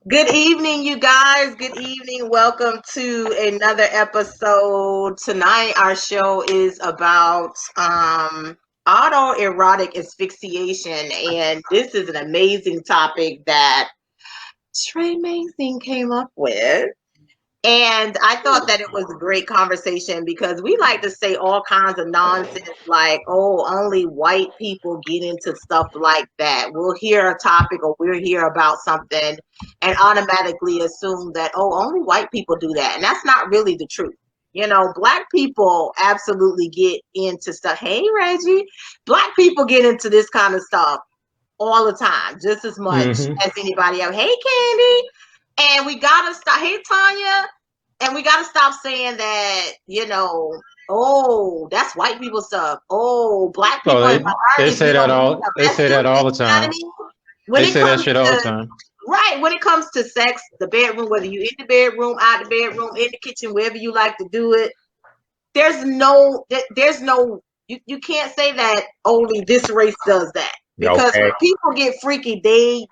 Good evening, you guys. Good evening. Welcome to another episode. Tonight, our show is about autoerotic asphyxiation, and this is an amazing topic that Trey Mason came up with. And I thought that it was a great conversation because we like to say all kinds of nonsense like, oh, only white people get into stuff like that. We'll hear a topic or we'll hear about something and automatically assume that, oh, only white people do that. And that's not really the truth. You know, Black people absolutely get into stuff. Hey, Reggie, Black people get into this kind of stuff all the time, just as much as anybody else. Hey, Candy. And we gotta stop. Hey, Tanya. And we gotta stop saying that, oh, that's white people stuff. Oh, Black people and they minorities. say that all. They say that all the time. When they it say that comes shit all the time. Right. When it comes to sex, the bedroom, whether you in the bedroom, out the bedroom, in the kitchen, wherever you like to do it, there's no, you can't say that only this race does that. Because when people get freaky, they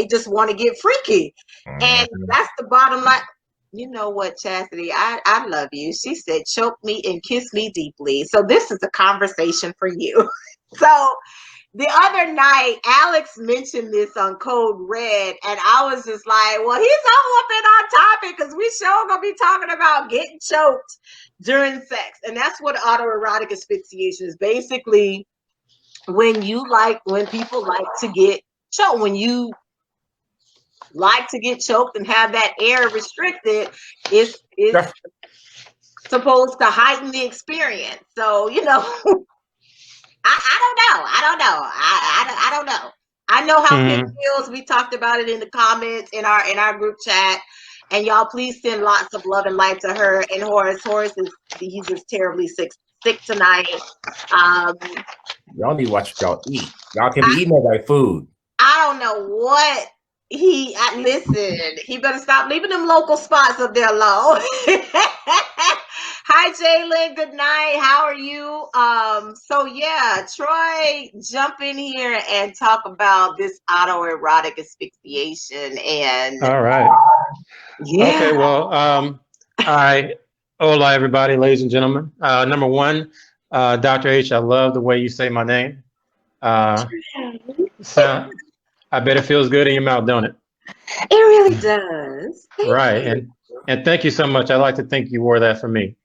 just want to get freaky. And that's the bottom line. You know what, Chastity? I love you. She said, choke me and kiss me deeply. So this is a conversation for you. So the other night, Alex mentioned this on Code Red, and I was just like, well, he's all up in our topic because we sure gonna be talking about getting choked during sex. And that's what autoerotic asphyxiation is. Basically, when people like to get choked, when you like to get choked and have that air restricted, it's supposed to heighten the experience. So, I don't know. I know how it feels. We talked about it in the comments in our group chat. And y'all please send lots of love and light to her and Horace. He's just terribly sick tonight. Y'all need to watch what y'all eat. Y'all can be eating that like food. I don't know what listen, he better stop leaving them local spots up there alone. Hi, Jalen. Good night. How are you? So yeah, Troy, jump in here and talk about this autoerotic asphyxiation. And all right. Yeah. Okay. Well, hi, hola, everybody, ladies and gentlemen. Number one, Dr. H, I love the way you say my name. So I bet it feels good in your mouth, don't it? It really does. Right. And thank you so much. I'd like to think you wore that for me.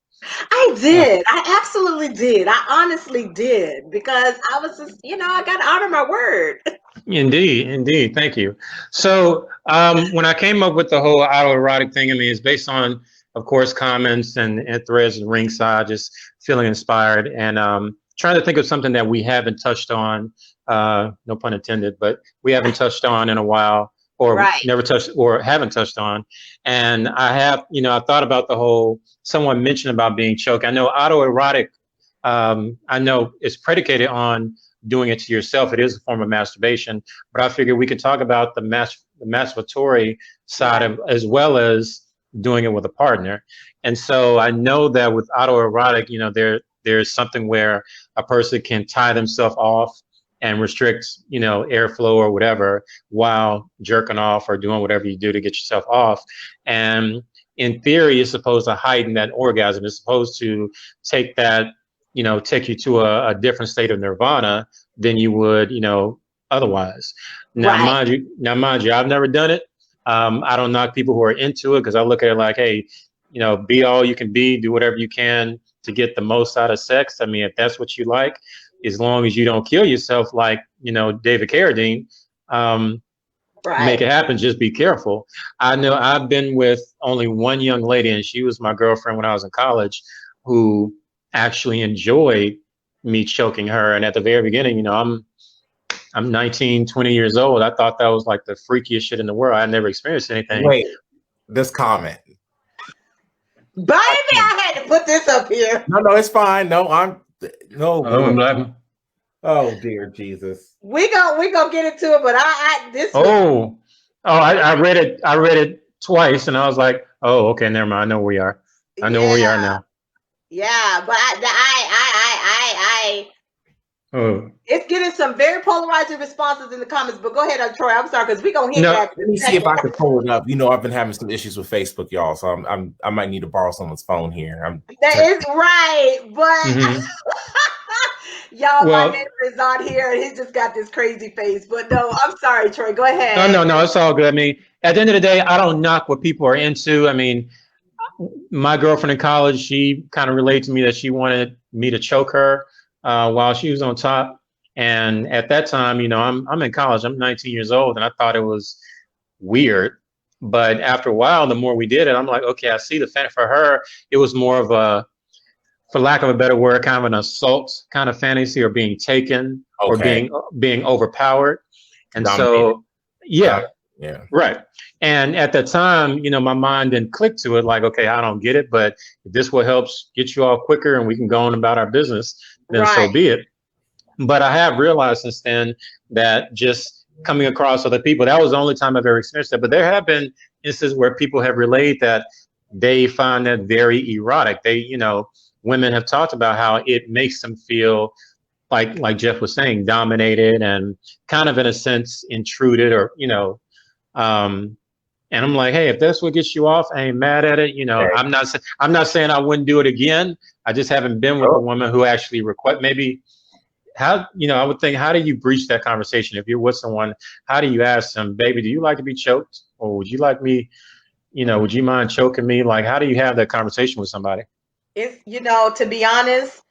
I did. I absolutely did. I honestly did, because I was just, I got to honor my word. Indeed. Thank you. So when I came up with the whole autoerotic thing, I mean, it's based on, of course, comments and threads and ringside, just feeling inspired and trying to think of something that we haven't touched on, no pun intended, but we haven't touched on in a while, or never touched or haven't touched on. And I have, I thought about the whole, someone mentioned about being choked. I know autoerotic, I know it's predicated on doing it to yourself. It is a form of masturbation, but I figured we could talk about the masturbatory side of, as well as doing it with a partner. And so I know that with autoerotic, there's something where a person can tie themselves off and restrict, airflow or whatever while jerking off or doing whatever you do to get yourself off. And in theory, it's supposed to heighten that orgasm. It's supposed to take that, take you to a different state of nirvana than you would, otherwise. Now, mind you, I've never done it. I don't knock people who are into it, because I look at it like, hey, be all you can be, do whatever you can to get the most out of sex. I mean, if that's what you like, as long as you don't kill yourself like, David Carradine, make it happen. Just be careful. I know I've been with only one young lady, and she was my girlfriend when I was in college, who actually enjoyed me choking her. And at the very beginning, I'm 19, 20 years old. I thought that was like the freakiest shit in the world. I never experienced anything. Wait, this comment. Baby, I had to put this up here. No, it's fine. No, no. Oh dear Jesus. We gonna get into it, but I read it. I read it twice, and I was like, oh, okay, never mind. I know where we are. I know where we are now. Yeah, but Oh. It's getting some very polarizing responses in the comments, but go ahead, Troy. I'm sorry, because we're gonna hit that. Let me see if I can pull it up. You know, I've been having some issues with Facebook, y'all, so I might need to borrow someone's phone here. That is right, but y'all, my neighbor is on here and he just got this crazy face. But no, I'm sorry, Troy. Go ahead. No, it's all good. I mean, at the end of the day, I don't knock what people are into. I mean, my girlfriend in college, she kind of relayed to me that she wanted me to choke her while she was on top. And at that time, you know, I'm in college. I'm 19 years old, and I thought it was weird. But after a while, the more we did it, I'm like, okay, I see the fantasy. For her, it was more of a, for lack of a better word, kind of an assault kind of fantasy, or being taken, or being overpowered. And so, yeah, right. And at the time, you know, my mind didn't click to it. Like, okay, I don't get it, but if this will help get you off quicker and we can go on about our business, then so be it. But I have realized since then that just coming across other people, that was the only time I've ever experienced that. But there have been instances where people have relayed that they find that very erotic. They, you know, women have talked about how it makes them feel like Jeff was saying, dominated and kind of in a sense intruded, or, you know, and I'm like, hey, if that's what gets you off, I ain't mad at it. You know, I'm not saying I wouldn't do it again. I just haven't been with a woman who actually maybe. How, you know, I would think, how do you breach that conversation? If you're with someone, how do you ask them, baby, do you like to be choked? Or would you like me, you know, would you mind choking me? Like, how do you have that conversation with somebody? It's, you know, to be honest,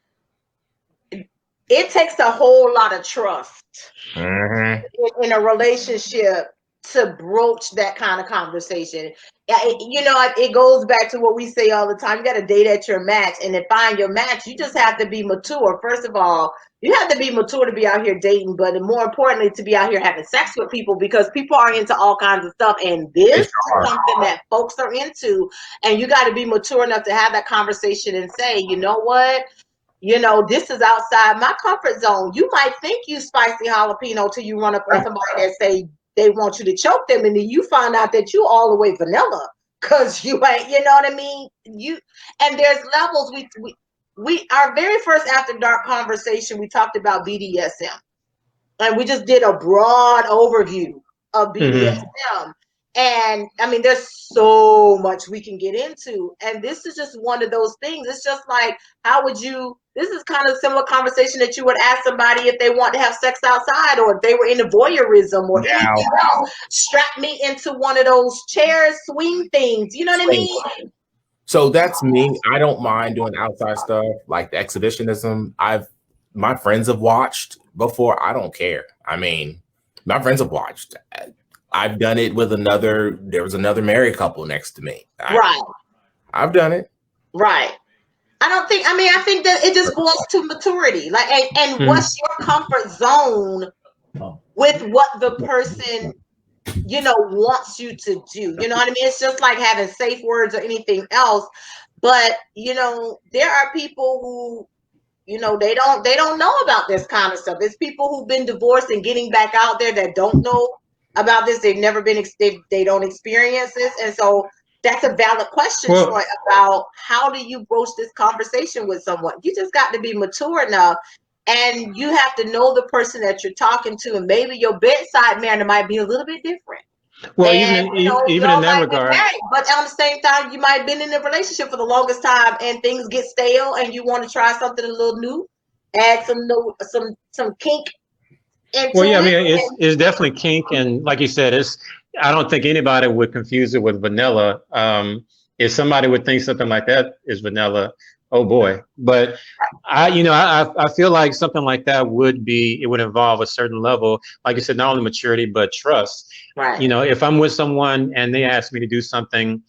it takes a whole lot of trust in a relationship to broach that kind of conversation. You know, it goes back to what we say all the time. You got to date at your match, and to find your match, you just have to be mature. First of all, you have to be mature to be out here dating, but more importantly, to be out here having sex with people, because people are into all kinds of stuff, and this is something that folks are into, and you got to be mature enough to have that conversation and say, you know what? You know, this is outside my comfort zone. You might think you spicy jalapeno till you run up on somebody that say they want you to choke them, and then you find out that you all the way vanilla, because you ain't, you know what I mean? And there's levels. We our very first After Dark conversation, we talked about BDSM, and we just did a broad overview of BDSM. And I mean, there's so much we can get into, and this is just one of those things. It's just like, how would you? This is kind of similar conversation that you would ask somebody if they want to have sex outside, or if they were into voyeurism or anything else. Strap me into one of those chairs, swing things. You know what I mean? So that's me. I don't mind doing outside stuff like the exhibitionism. My friends have watched before. I don't care. I mean, my friends have watched. I've done it with there was another married couple next to me. I've done it. Right. I think that it just boils to maturity. Like, and what's your comfort zone with what the person, you know, wants you to do? You know what I mean? It's just like having safe words or anything else. But, you know, there are people who, you know, they don't know about this kind of stuff. It's people who've been divorced and getting back out there that don't know about this. They've never been, they don't experience this. And so that's a valid question, Troy, about how do you broach this conversation with someone? You just got to be mature enough, and you have to know the person that you're talking to, and maybe your bedside manner might be a little bit different. Well, and, even in that regard. But at the same time, you might have been in a relationship for the longest time, and things get stale, and you want to try something a little new, add some kink. Well, yeah, I mean, it's definitely kink, and like you said, I don't think anybody would confuse it with vanilla. If somebody would think something like that is vanilla, oh boy. But I feel like something like that would involve a certain level, like you said, not only maturity but trust. Right. You know, if I'm with someone and they ask me to do something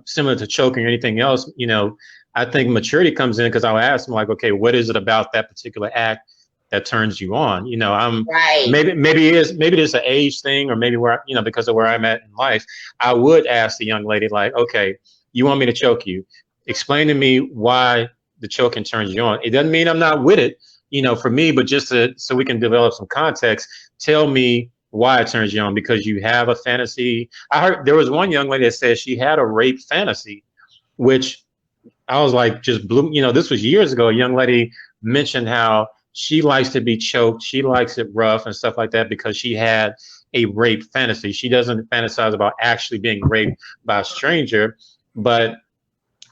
similar to choking or anything else, you know, I think maturity comes in, because I'll ask them, like, okay, what is it about that particular act that turns you on? You know, maybe it's an age thing, or maybe because of where I'm at in life, I would ask the young lady, like, okay, you want me to choke you? Explain to me why the choking turns you on. It doesn't mean I'm not with it, you know, for me, but just so we can develop some context. Tell me why it turns you on, because you have a fantasy. I heard there was one young lady that said she had a rape fantasy, which I was like, just blew. You know, this was years ago. A young lady mentioned how she likes to be choked. She likes it rough and stuff like that because she had a rape fantasy. She doesn't fantasize about actually being raped by a stranger. But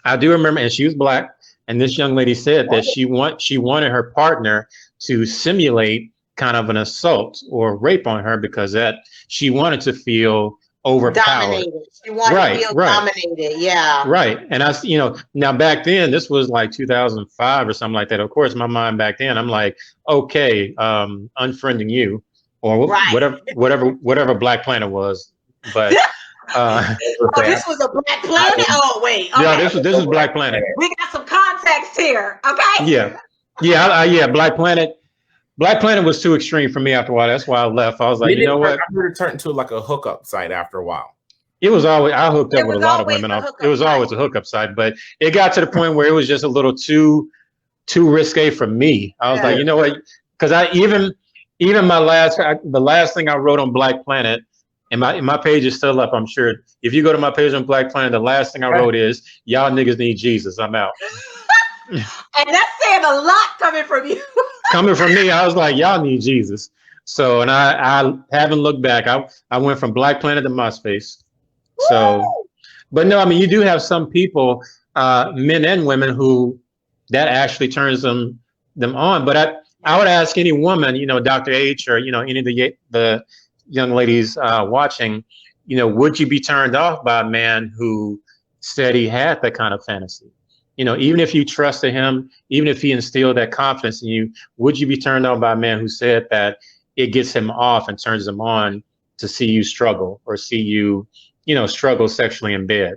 I do remember, and she was Black, and this young lady said that she wanted her partner to simulate kind of an assault or rape on her because that she wanted to feel overpowered. Dominated. She wanted to feel dominated. Yeah. Right. And now back then, this was like 2005 or something like that. Of course, my mind back then, I'm like, okay, unfriending you or whatever Black Planet was. But this was a Black Planet. Oh wait. Okay. Yeah, this is Black Planet. We got some context here. Okay. Yeah. Black Planet. Black Planet was too extreme for me after a while. That's why I left. I was like, you know what? I heard it turned into like a hookup site after a while. It was always, I hooked up with a lot of women. It was always a hookup site, but it got to the point where it was just a little too risque for me. I was like, you know what? Because even the last thing I wrote on Black Planet, and my page is still up, I'm sure. If you go to my page on Black Planet, the last thing I wrote is, y'all niggas need Jesus. I'm out. And that's saying a lot coming from you. Coming from me, I was like, y'all need Jesus. So, and I haven't looked back. I went from Black Planet to MySpace. So, but no, I mean, you do have some people, men and women, who that actually turns them on. But I would ask any woman, Dr. H, or, any of the young ladies watching, would you be turned off by a man who said he had that kind of fantasy? Even if you trusted him, even if he instilled that confidence in you, would you be turned on by a man who said that it gets him off and turns him on to see you struggle or see you, struggle sexually in bed?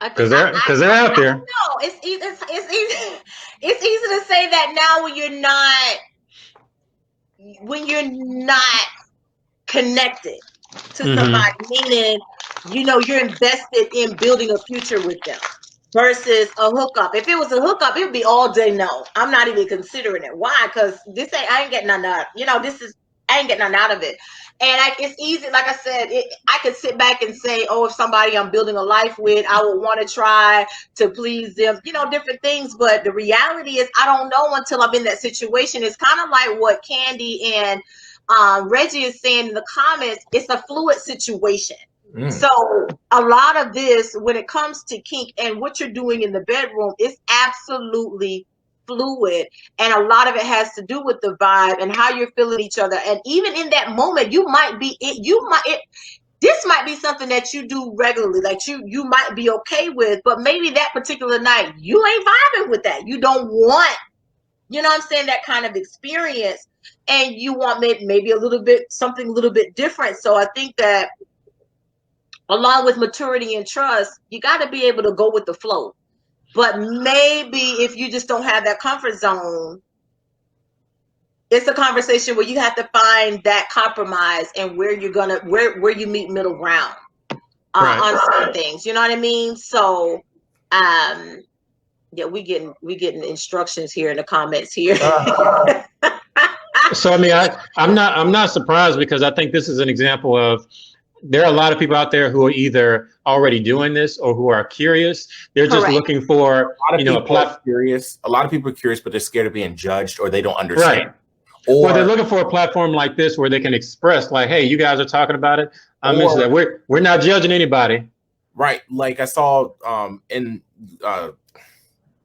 Because they're out there. No, it's easy. It's easy to say that now when you're not connected to somebody, meaning you're invested in building a future with them versus a hookup. If it was a hookup, it would be all day no. I'm not even considering it. Why? Because I ain't getting nothing out. I ain't getting nothing out of it. And it's easy, like I said, I could sit back and say, oh, if somebody I'm building a life with, I would want to try to please them, different things. But the reality is I don't know until I'm in that situation. It's kind of like what Candy and Reggie is saying in the comments. It's a fluid situation. So a lot of this, when it comes to kink and what you're doing in the bedroom, is absolutely fluid, and a lot of it has to do with the vibe and how you're feeling each other. And even in that moment, this might be something that you do regularly, like you might be okay with, but maybe that particular night you ain't vibing with that. You don't want, that kind of experience, and you want maybe something a little bit different. So I think that along with maturity and trust, you got to be able to go with the flow. But maybe if you just don't have that comfort zone, it's a conversation where you have to find that compromise and where you meet middle ground on some things. You know what I mean? So, we getting instructions here in the comments here. So I mean, I'm not surprised, because I think this is an example of, there are a lot of people out there who are either already doing this or who are curious. They're just looking for, a platform. Curious. A lot of people are curious, but they're scared of being judged, or they don't understand. Right. Or they're looking for a platform like this where they can express, like, hey, you guys are talking about it. I'm into that. We're not judging anybody. Right. Like I saw in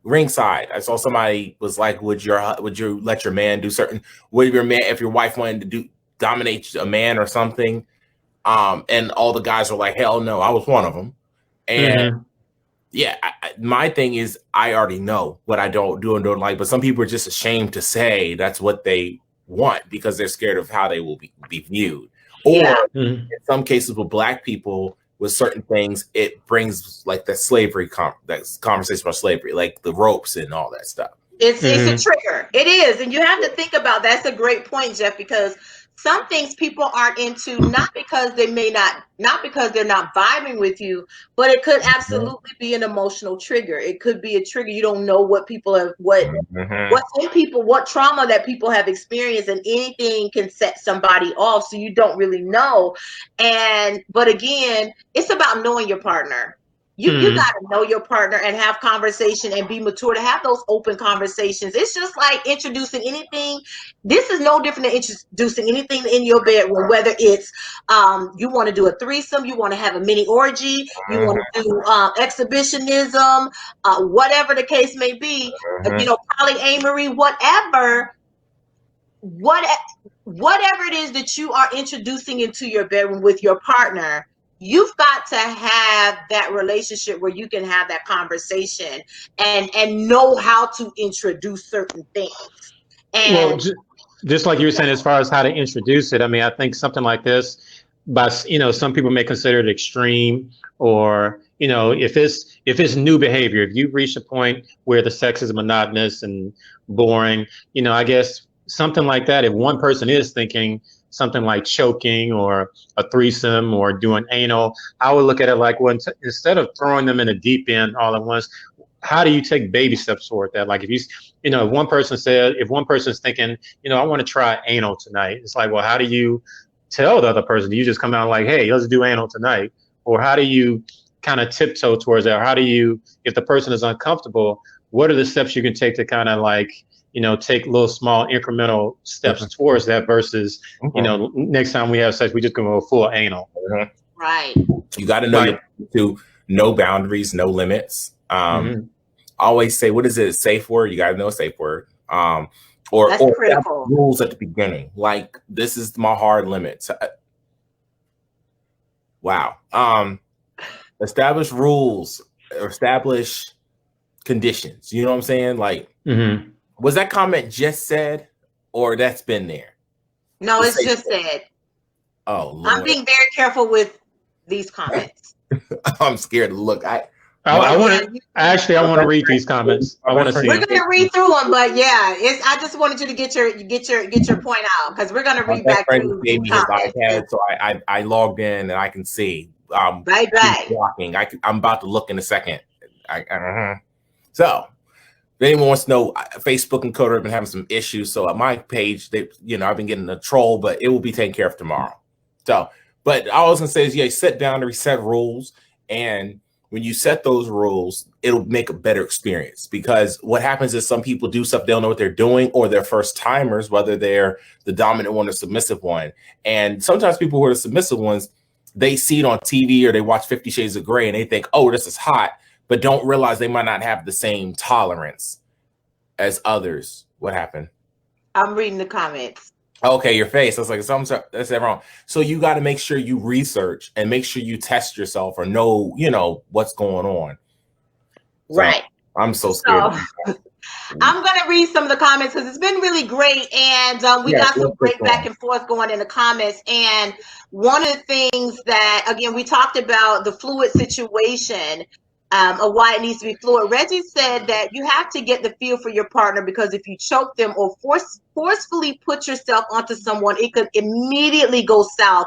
ringside, I saw somebody was like, would you let your man do certain? Would your man, if your wife wanted to dominate a man or something? And all the guys were like, hell no, I was one of them. And my thing is, I already know what I don't do and don't like, but some people are just ashamed to say that's what they want because they're scared of how they will be viewed. Or in some cases with Black people, with certain things, it brings like that slavery, that conversation about slavery, like the ropes and all that stuff. It's a trigger. It is. And you have to think about that. That's a great point, Jeff, because some things people aren't into, not because they not because they're not vibing with you, but it could absolutely be an emotional trigger. It could be a trigger. You don't know what people have, what's in people, what trauma that people have experienced, and anything can set somebody off. So you don't really know. But again, it's about knowing your partner. You got to know your partner and have conversation and be mature to have those open conversations. It's just like introducing anything. This is no different than introducing anything in your bedroom, whether it's you want to do a threesome, you want to have a mini orgy, you want to do exhibitionism, whatever the case may be, polyamory, whatever it is that you are introducing into your bedroom with your partner. You've got to have that relationship where you can have that conversation and know how to introduce certain things. And just like you were saying, as far as how to introduce it, I mean, I think something like this, but some people may consider it extreme, or if it's new behavior, if you've reached a point where the sex is monotonous and boring, I guess something like that. If one person is thinking something like choking or a threesome or doing anal, I would look at it like, well, instead of throwing them in the deep end all at once, how do you take baby steps toward that? Like if if one person's thinking, I want to try anal tonight, it's like, well, how do you tell the other person? Do you just come out like, hey, let's do anal tonight? Or how do you kind of tiptoe towards that? Or how do you, if the person is uncomfortable, what are the steps you can take to kind of like, take little small incremental steps towards that versus, next time we have sex, we just go full anal. Right. You got to know no boundaries, no limits. Always say, what is it? A safe word. You got to know a safe word. Or critical rules at the beginning. Like, this is my hard limit. Wow. Establish rules, establish conditions. You know what I'm saying? Like, was that comment just said, or that's been there? No, it's just said. Oh, Lord. I'm being very careful with these comments. I'm scared to look. I want to read these comments. I want to see. We're going to read through them, but yeah, I just wanted you to get your point out, because we're going to read back through. Gave me his iPad, so I logged in and I can see. Right. Walking. I'm about to look in a second. So. If anyone wants to know, Facebook and Coder have been having some issues. So at my page, I've been getting a troll, but it will be taken care of tomorrow. So, but all I was gonna say is, set boundaries, set rules, and when you set those rules, it'll make a better experience. Because what happens is some people do stuff, they don't know what they're doing, or they're first timers, whether they're the dominant one or submissive one. And sometimes people who are the submissive ones, they see it on TV or they watch 50 Shades of Grey and they think, oh, this is hot, but don't realize they might not have the same tolerance as others. What happened? I'm reading the comments. Okay, your face. I was like, that's wrong. So you got to make sure you research and make sure you test yourself or know, what's going on. So, right. I'm so scared. I'm going to read some of the comments because it's been really great. And we got some great back and forth going in the comments. And one of the things that, again, we talked about the fluid situation of why it needs to be fluid. Reggie said that you have to get the feel for your partner, because if you choke them or forcefully put yourself onto someone, it could immediately go south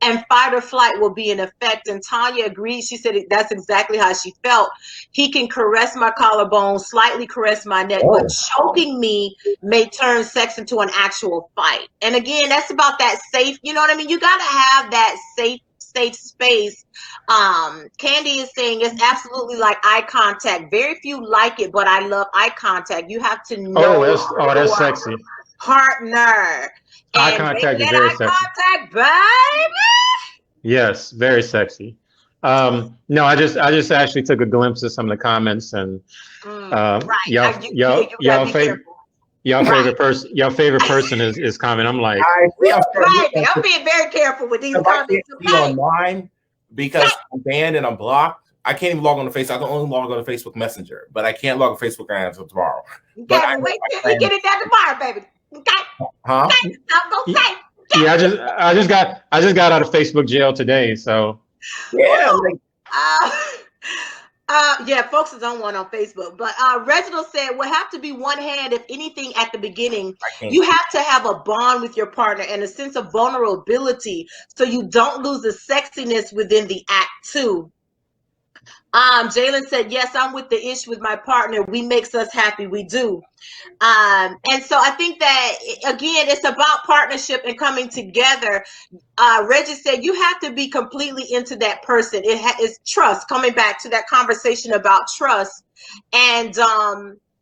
and fight or flight will be in effect. And Tanya agreed. She said that's exactly how she felt. He can caress my collarbone, slightly caress my neck, but choking me may turn sex into an actual fight. And again, that's about that safe, you know what I mean? You got to have that safe space. Candy is saying it's absolutely like eye contact. Very few like it, but I love eye contact. You have to know. That's sexy. Partner. Eye contact is very sexy. Contact, baby. Yes, very sexy. No, I just actually took a glimpse of some of the comments, and y'all favorite person is commenting. I'm like, I'm being very careful with these comments. Online because I'm banned and I'm blocked. I can't even log on to Facebook. I can only log on to Facebook Messenger, but I can't log on Facebook until tomorrow. Okay, wait till we get it done tomorrow, baby. Okay. Huh? Okay. I'm gonna say. Yeah, I just got out of Facebook jail today, so. Yeah. Yeah, folks is on one on Facebook. But Reginald said, will have to be one hand, if anything, at the beginning. You have to have a bond with your partner and a sense of vulnerability so you don't lose the sexiness within the act too. Jalen said, yes, I'm with the ish with my partner. We makes us happy. We do. And so I think that, again, it's about partnership and coming together. Reggie said, you have to be completely into that person. It's trust, coming back to that conversation about trust. And,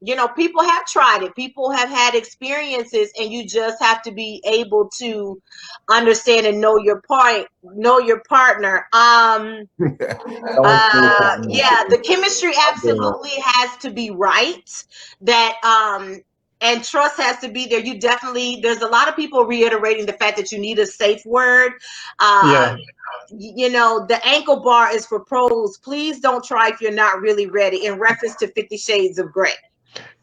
you know, people have tried it. People have had experiences, and you just have to be able to understand and know your partner. Yeah, the chemistry absolutely has to be right. And trust has to be there. There's a lot of people reiterating the fact that you need a safe word. You know, the ankle bar is for pros. Please don't try if you're not really ready, in reference to 50 Shades of Grey.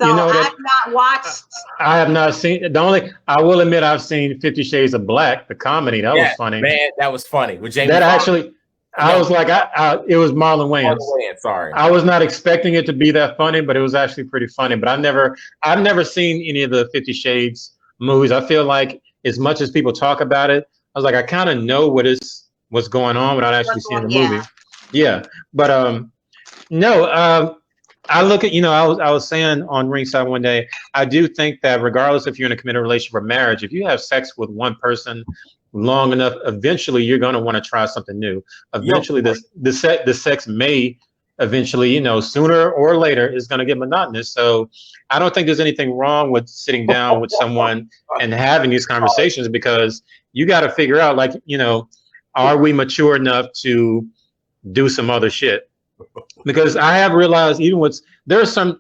So, you know, I've not watched. I have not seen. I will admit, I've seen 50 Shades of Black, the comedy. That was funny. Man, that was funny. With Jamie that Foxx. Actually, I was like, it was Marlon Wayans. Sorry. I was not expecting it to be that funny, but it was actually pretty funny. But I've never seen any of the 50 Shades movies. I feel like, as much as people talk about it, I was like, I kind of know what's going on without actually seeing the movie. Yeah. But no. I look at, I was saying on Ringside one day, I do think that regardless if you're in a committed relationship or marriage, if you have sex with one person long enough, eventually you're going to want to try something new. Eventually, the sex may eventually, sooner or later, is going to get monotonous. So I don't think there's anything wrong with sitting down with someone and having these conversations, because you got to figure out, like, are we mature enough to do some other shit? Because I have realized, even there's some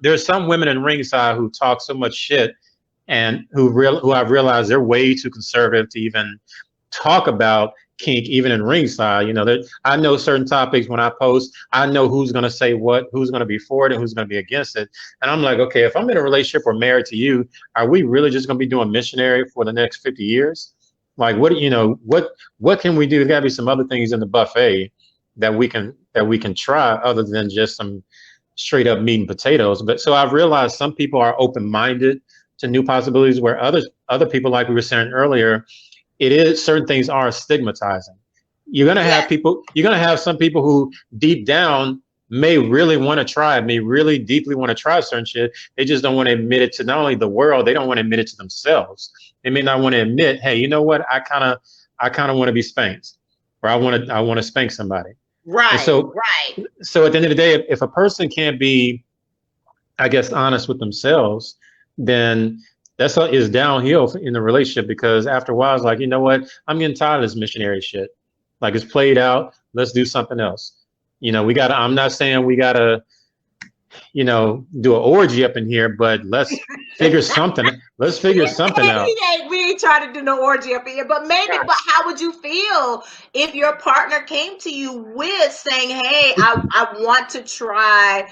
women in Ringside who talk so much shit, and who I've realized they're way too conservative to even talk about kink, even in Ringside. I know certain topics when I post, I know who's going to say what, who's going to be for it, and who's going to be against it. And I'm like, okay, if I'm in a relationship or married to you, are we really just going to be doing missionary for the next 50 years? Like, what can we do? There's got to be some other things in the buffet that we can try, other than just some straight up meat and potatoes. But so I've realized some people are open-minded to new possibilities, where other people, like we were saying earlier, certain things are stigmatizing. You're gonna have some people who deep down may really want to try, may really deeply want to try certain shit. They just don't want to admit it to not only the world, they don't want to admit it to themselves. They may not want to admit, hey, you know what, I kind of want to be spanked, or I want to spank somebody. Right. So at the end of the day, if a person can't be, I guess, honest with themselves, then is downhill in the relationship, because after a while, it's like, you know what, I'm getting tired of this missionary shit. Like, it's played out. Let's do something else. I'm not saying we gotta, do an orgy up in here, but let's figure something. Let's figure something out. We ain't trying to do no orgy up in here, but maybe. But how would you feel if your partner came to you with saying, "Hey, I want to try,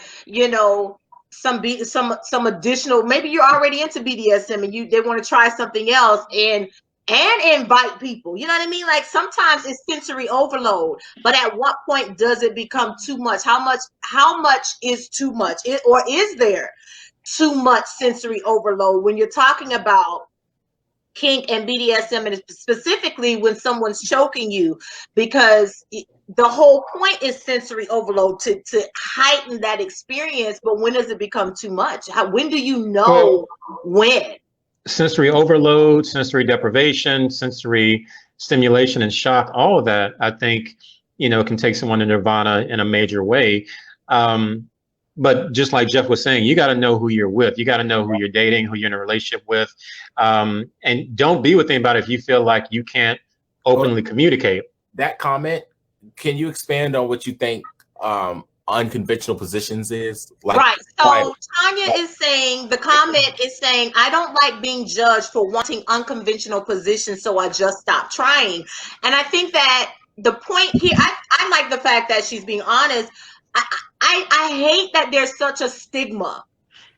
some additional. Maybe you're already into BDSM and they want to try something else and invite people. You know what I mean? Like, sometimes it's sensory overload, but at what point does it become too much? How much is too much? Or is there too much sensory overload when you're talking about kink and BDSM, and specifically when someone's choking you? Because the whole point is sensory overload, to heighten that experience. But when does it become too much? When do you know when? Sensory overload, sensory deprivation, sensory stimulation and shock, all of that, I think, can take someone to nirvana in a major way. But just like Jeff was saying, you got to know who you're with. You got to know who you're dating, who you're in a relationship with. And don't be with anybody if you feel like you can't openly communicate. That comment, can you expand on what you think unconventional positions is? Right. So Tanya is saying, the comment is saying, I don't like being judged for wanting unconventional positions, so I just stopped trying. And I think that the point here, I like the fact that she's being honest. I hate that there's such a stigma.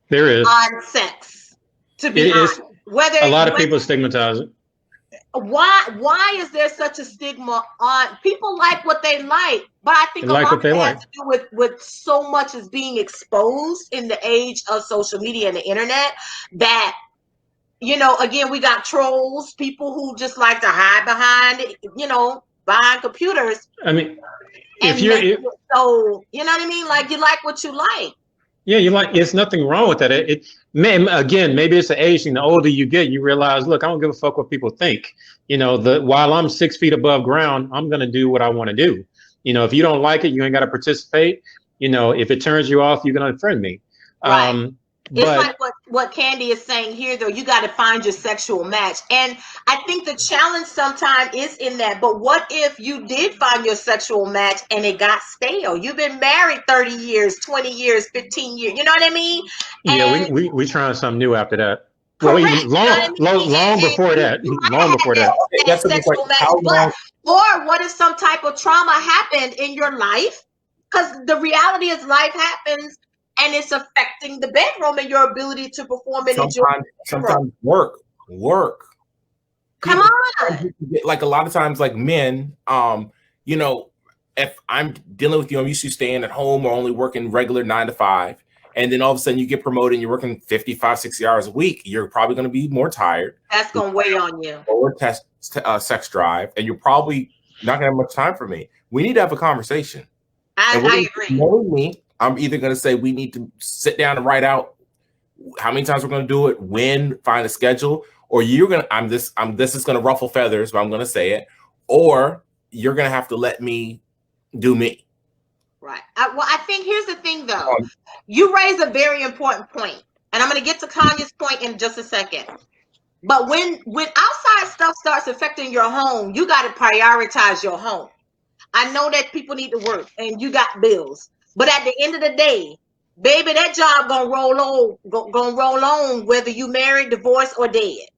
There is on sex. To be honest, a lot of people stigmatize it. Why is there such a stigma on people? Like what they like, but I think a lot of it has to do with so much is being exposed in the age of social media and the internet, that again, we got trolls, people who just like to hide behind behind computers. I mean, and make it so, you know what I mean? Like you like what you like. Yeah, you like, it's nothing wrong with that. Again, maybe it's the age thing. The older you get, you realize, look, I don't give a fuck what people think. While I'm 6 feet above ground, I'm gonna do what I want to do. If you don't like it, you ain't got to participate. If it turns you off, you can unfriend me. Right. It's like what Candy is saying here, though. You got to find your sexual match. And I think the challenge sometimes is in that. But what if you did find your sexual match and it got stale? You've been married 30 years, 20 years, 15 years. You know what I mean? Yeah, we trying something new after that. Correct. Long before that. Long before that. That's sexual match. Or what if some type of trauma happened in your life? Because the reality is life happens. And it's affecting the bedroom and your ability to perform and enjoy. Sometimes work. Come on. Like a lot of times, like men, if I'm dealing with you, I'm used to staying at home or only working regular 9 to 5. And then all of a sudden you get promoted and you're working 55, 60 hours a week. You're probably going to be more tired. That's going to weigh on you. Lower sex drive. And you're probably not going to have much time for me. We need to have a conversation. I agree. Knowing me, I'm either going to say we need to sit down and write out how many times we're going to do it, when, find a schedule, or you're going to, this is going to ruffle feathers, but I'm going to say it, or you're going to have to let me do me. Right. I think here's the thing, though. You raise a very important point, and I'm going to get to Kanye's point in just a second. But when outside stuff starts affecting your home, you got to prioritize your home. I know that people need to work, and you got bills. But at the end of the day, baby, that job gonna roll on whether you married, divorced, or dead.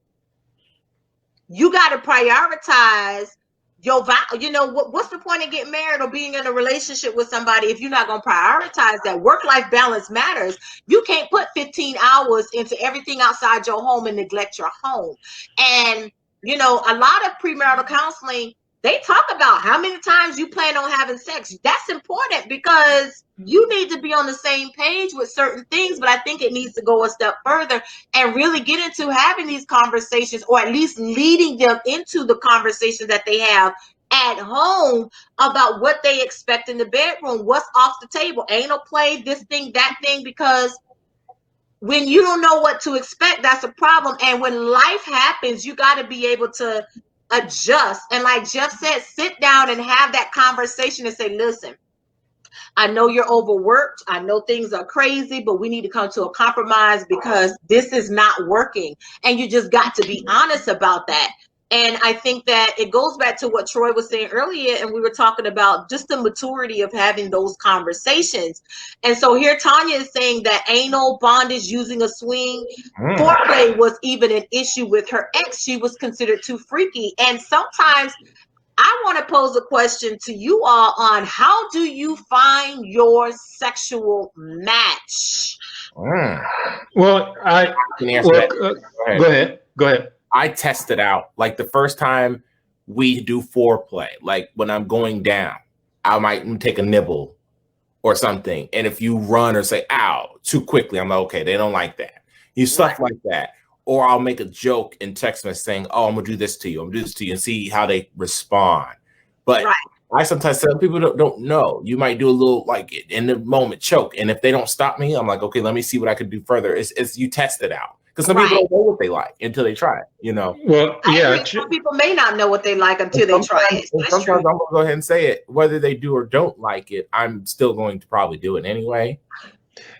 You got to prioritize your what's the point of getting married or being in a relationship with somebody if you're not gonna prioritize that? Work-life balance matters. You can't put 15 hours into everything outside your home and neglect your home. And a lot of premarital counseling, they talk about how many times you plan on having sex. That's important because you need to be on the same page with certain things, but I think it needs to go a step further and really get into having these conversations, or at least leading them into the conversations that they have at home about what they expect in the bedroom, what's off the table, anal play, this thing, that thing, because when you don't know what to expect, that's a problem. And when life happens, you got to be able to adjust. And like Jeff said, sit down and have that conversation and say, listen, I know you're overworked. I know things are crazy, but we need to come to a compromise because this is not working. And you just got to be honest about that. And I think that it goes back to what Troy was saying earlier, and we were talking about just the maturity of having those conversations. And so here Tanya is saying that anal bondage using a swing, foreplay was even an issue with her ex. She was considered too freaky. And sometimes I want to pose a question to you all on how do you find your sexual match? Well, go ahead. I test it out. Like the first time we do foreplay, like when I'm going down, I might take a nibble or something. And if you run or say, ow, too quickly, I'm like, okay, they don't like that. Stuff like that. Or I'll make a joke in text message saying, oh, I'm going to do this to you. I'm going to do this to you, and see how they respond. But I sometimes tell people don't know. You might do a little, like, in the moment, choke. And if they don't stop me, I'm like, okay, let me see what I can do further. It's you test it out. Because some people don't know what they like until they try it, Well, yeah. Some people may not know what they like until they try it. Sometimes I'm going to go ahead and say it. Whether they do or don't like it, I'm still going to probably do it anyway.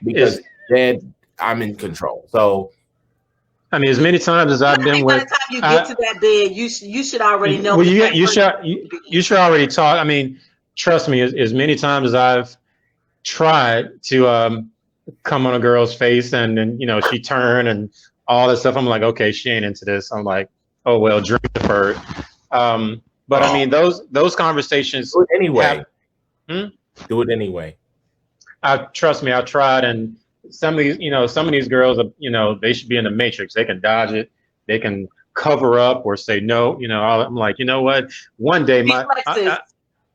Because then I'm in control. So, I mean, as many times as I've been with, by the time you get to that bed, you should already know. Well, you should already talk. I mean, trust me, as many times as I've tried to come on a girl's face and then she turned and all that stuff, I'm like, okay, she ain't into this. I'm like, oh well, dream deferred. But I mean, those conversations. Do it anyway. Do it anyway. Trust me, I tried, and some of these girls, they should be in the matrix. They can dodge it. They can cover up or say no. I'm like, you know what? One day, I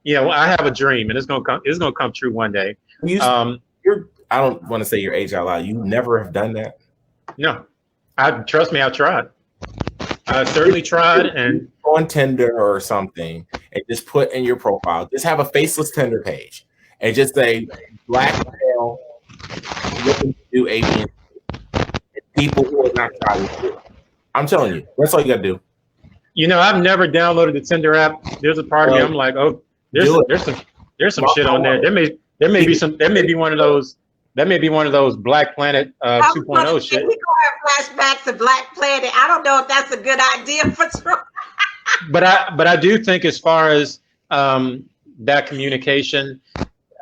have a dream, and it's gonna come true one day. I don't want to say your age out loud. You never have done that. No, trust me, I tried. I certainly tried, and on Tinder or something, and just put in your profile, just have a faceless Tinder page and just say black male looking to do A, B, and C. People who are not trying to do it. I'm telling you, that's all you gotta do. You know, I've never downloaded the Tinder app. There's a part of me I'm like, oh, there's some shit on there. There may be one of those Black Planet 2.0 shit. We go have flashbacks to Black Planet. I don't know if that's a good idea for Troy. But I do think as far as that communication,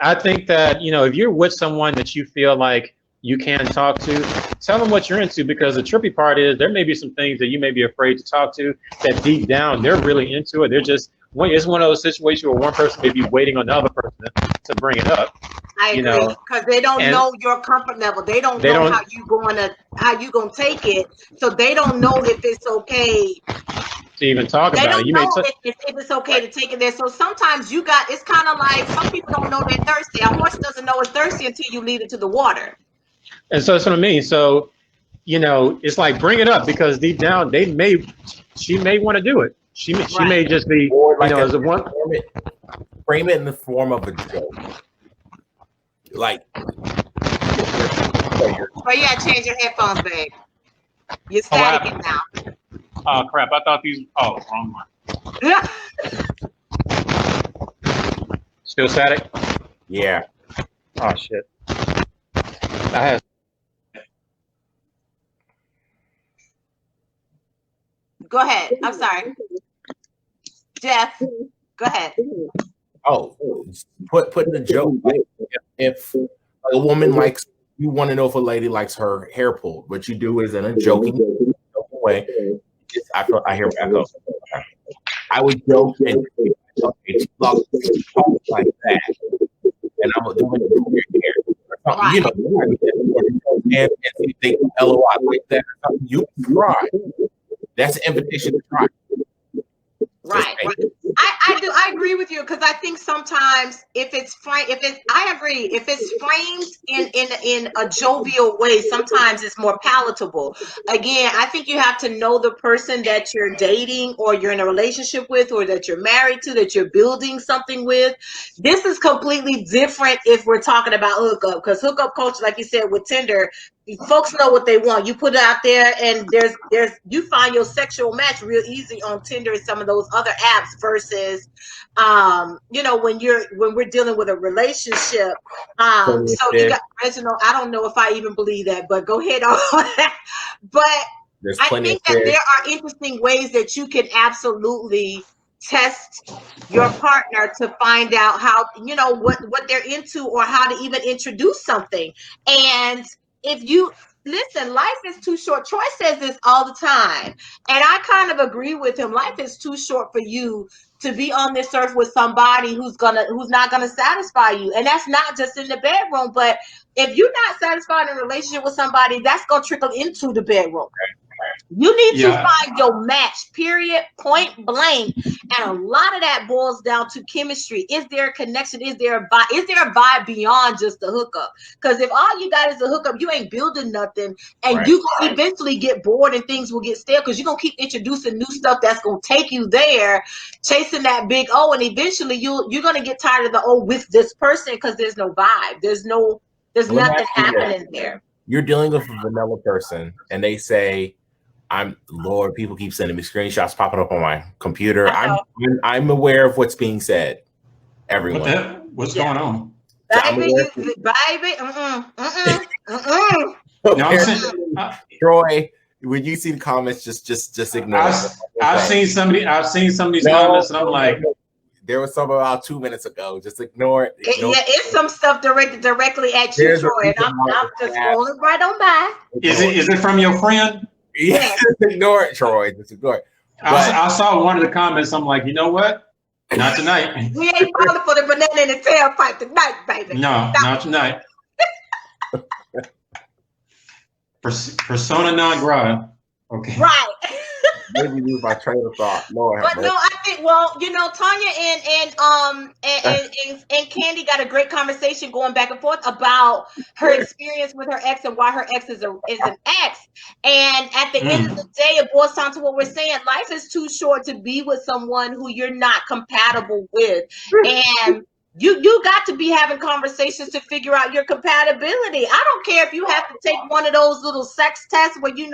I think that, you know, if you're with someone that you feel like you can talk to, tell them what you're into, because the trippy part is there may be some things that you may be afraid to talk to that deep down they're really into it. They're just, it's one of those situations where one person may be waiting on the other person to bring it up. I agree, because they don't know your comfort level. They don't know how you gonna take it, so they don't know if it's okay to even talk about it. You know if it's okay to take it there. So sometimes it's kind of like some people don't know they're thirsty. A horse doesn't know it's thirsty until you lead it to the water. And so that's what I mean. So, you know, it's like bring it up, because deep down she may want to do it. She may just be, or like, as a one. Frame it in the form of a joke. Like, but yeah, change your headphones, babe. You're static now. Oh crap! I thought these. Oh, wrong one. Still static? Yeah. Oh shit. I have. Go ahead. I'm sorry, Jeff. Go ahead. Oh, put in a joke. Like, if a woman likes, you want to know if a lady likes her hair pulled, what you do is in a joking way. I hear echo. I would joke and talk like that, and I'm doing it with your hair. Right. You know, and you think LOI like that or something, you try. That's an invitation to try. Right. I agree with you, because I think sometimes if it's framed in a jovial way, sometimes it's more palatable. Again, I think you have to know the person that you're dating or you're in a relationship with or that you're married to, that you're building something with. This is completely different if we're talking about hookup, because hookup culture, like you said, with Tinder, folks know what they want. You put it out there, and you find your sexual match real easy on Tinder and some of those other apps versus, you know, when we're dealing with a relationship. So you got, I don't know if I even believe that, but go ahead on that. But I think that there are interesting ways that you can absolutely test your partner to find out how, you know, what they're into or how to even introduce something. And if you listen, life is too short. Troy says this all the time, and I kind of agree with him. Life is too short for you to be on this earth with somebody who's not gonna satisfy you. And that's not just in the bedroom, but if you're not satisfied in a relationship with somebody, that's gonna trickle into the bedroom. You need to find your match, period, point blank. And a lot of that boils down to chemistry. Is there a connection? Is there a vibe beyond just the hookup? Because if all you got is a hookup, you ain't building nothing. And you gonna eventually get bored and things will get stale, because you're going to keep introducing new stuff that's going to take you there, chasing that big O. And eventually you're going to get tired of the O with this person, because there's no vibe. There's nothing happening there. You're dealing with a vanilla person, and they say, Lord, people keep sending me screenshots popping up on my computer. I'm aware of what's being said. Everyone. What's going on? Troy, when you see the comments, just ignore. I've seen some of these comments, and I'm like, there was some about 2 minutes ago. Just ignore it. It's some stuff directed directly at you, Troy. And I'm just scrolling right on by. Is it from your friend? Yeah, just ignore it, Troy. Just ignore it. I saw one of the comments. I'm like, you know what? Not tonight. We ain't falling for the banana in the tailpipe tonight, baby. No, not tonight. Persona non grata. Okay. Right. Maybe lose my train of thought. Lord have But no, mercy. I think, well, you know, Tanya and Candy got a great conversation going back and forth about her experience with her ex and why her ex is an ex. And at the end of the day, it boils down to what we're saying. Life is too short to be with someone who you're not compatible with. And you got to be having conversations to figure out your compatibility. I don't care if you have to take one of those little sex tests where you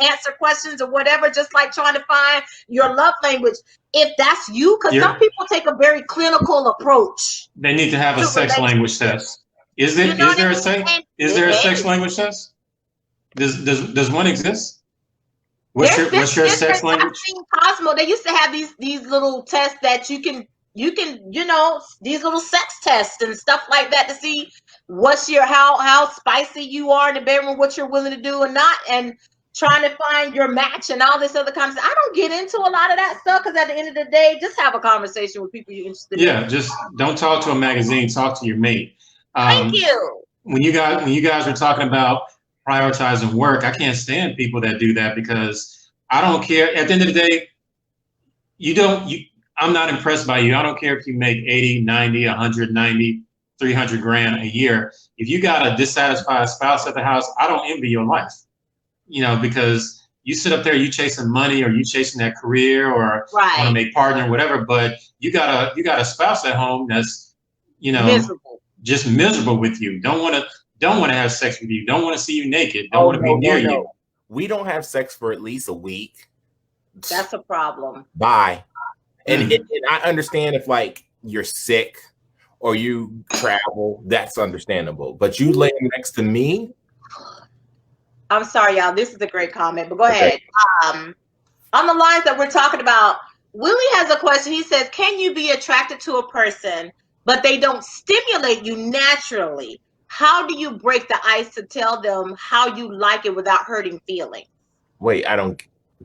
answer questions or whatever, just like trying to find your love language. If that's you, because some people take a very clinical approach. They need to have a sex language test. Is there a sex language test? Does one exist? What's your sex language? I've seen Cosmo. They used to have these little tests that you can these little sex tests and stuff like that to see what's your how spicy you are in the bedroom, what you're willing to do and not, and trying to find your match and all this other kind of stuff. I don't get into a lot of that stuff because at the end of the day, just have a conversation with people you're interested in. Yeah, just don't talk to a magazine. Talk to your mate. Thank you. When you guys are talking about prioritizing work, I can't stand people that do that because I don't care. At the end of the day, I'm not impressed by you. I don't care if you make 80, 90, 190, 300 grand a year. If you got a dissatisfied spouse at the house, I don't envy your life. You know, because you sit up there, you chasing money or you chasing that career or want to make partner or whatever, but you got a spouse at home that's, you know, just miserable with you. Don't want to have sex with you. Don't want to see you naked. Don't want to be near you. We don't have sex for at least a week. That's a problem. Bye. And I understand if like you're sick or you travel, that's understandable. But you laying next to me. I'm sorry, y'all. This is a great comment, but go ahead. On the lines that we're talking about, Willie has a question. He says, can you be attracted to a person, but they don't stimulate you naturally? How do you break the ice to tell them how you like it without hurting feelings? Wait,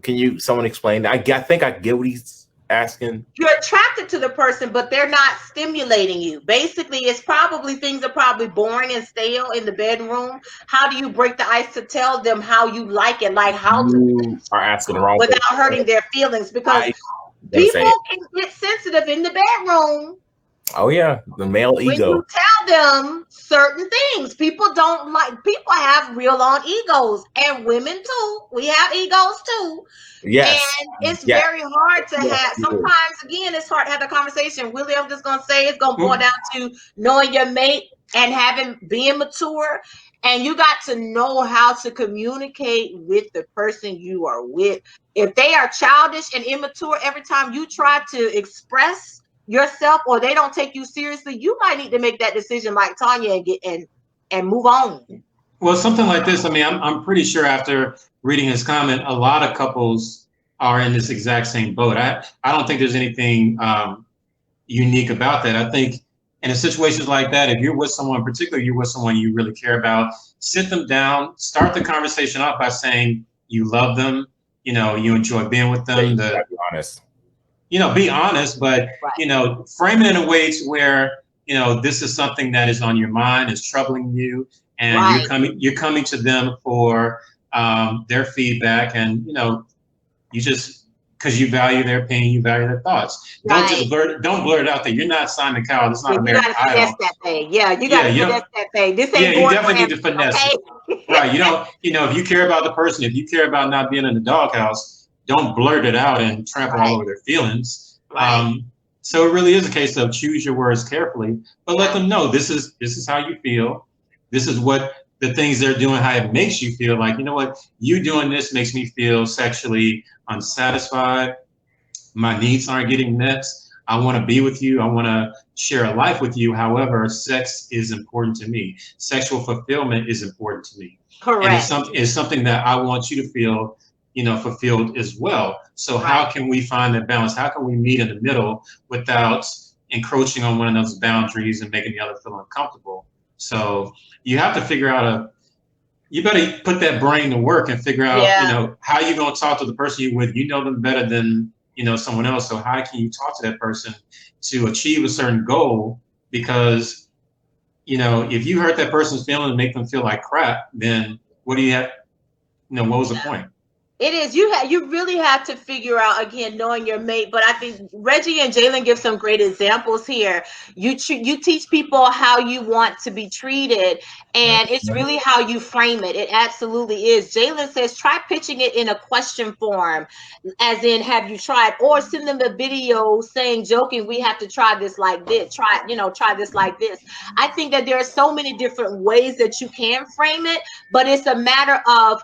can someone explain that? I think I get what he's asking. You're attracted to the person, but they're not stimulating you. Basically, things are probably boring and stale in the bedroom. How do you break the ice to tell them how you like it? Like how you are asking the wrong without hurting their feelings, because people can get sensitive in the bedroom. Oh yeah, the male ego. When you tell them certain things, people have real on egos, and women too. We have egos too. Yes. And it's very hard to have. Sometimes, again, it's hard to have the conversation. Willie, I'm just gonna say it's gonna boil down to knowing your mate and being mature. And you got to know how to communicate with the person you are with. If they are childish and immature, every time you try to express yourself or they don't take you seriously, you might need to make that decision like Tanya and move on. Well, something like this, I mean, I'm pretty sure after reading his comment, a lot of couples are in this exact same boat. I don't think there's anything unique about that. I think in situations like that, if you're with someone, particularly you're with someone you really care about, sit them down, start the conversation off by saying you love them, you know, you enjoy being with them. Be honest. You know, be honest, but, you know, frame it in a way to where, you know, this is something that is on your mind, is troubling you, and you're coming to them for their feedback, and, you know, you just, because you value their opinion, you value their thoughts. Don't blurt it out there. You're not Simon Cowell. It's not American Idol. You got to finesse that thing. Yeah, you got to finesse that thing. This ain't you definitely need to finesse it. Right. You know, if you care about the person, if you care about not being in the doghouse, don't blurt it out and trample all over their feelings. So it really is a case of choose your words carefully, but let them know this is how you feel. This is what the things they're doing, how it makes you feel. Like, you know what, you doing this makes me feel sexually unsatisfied. My needs aren't getting met. I want to be with you. I want to share a life with you. However, sex is important to me. Sexual fulfillment is important to me. Correct. And it's something that I want you to feel, you know, fulfilled as well. So how can we find that balance? How can we meet in the middle without encroaching on one another's boundaries and making the other feel uncomfortable? So you have to figure out you better put that brain to work and figure out, you know, how you're going to talk to the person you're with. You know them better than, you know, someone else. So how can you talk to that person to achieve a certain goal? Because, you know, if you hurt that person's feelings and make them feel like crap, then what do you have? You know, what was the point? It is. You really have to figure out, again, knowing your mate. But I think Reggie and Jalen give some great examples here. You teach people how you want to be treated, and it's really how you frame it. It absolutely is. Jalen says try pitching it in a question form, as in, have you tried? Or send them a video saying, joking, we have to try this like this. Try this like this. I think that there are so many different ways that you can frame it, but it's a matter of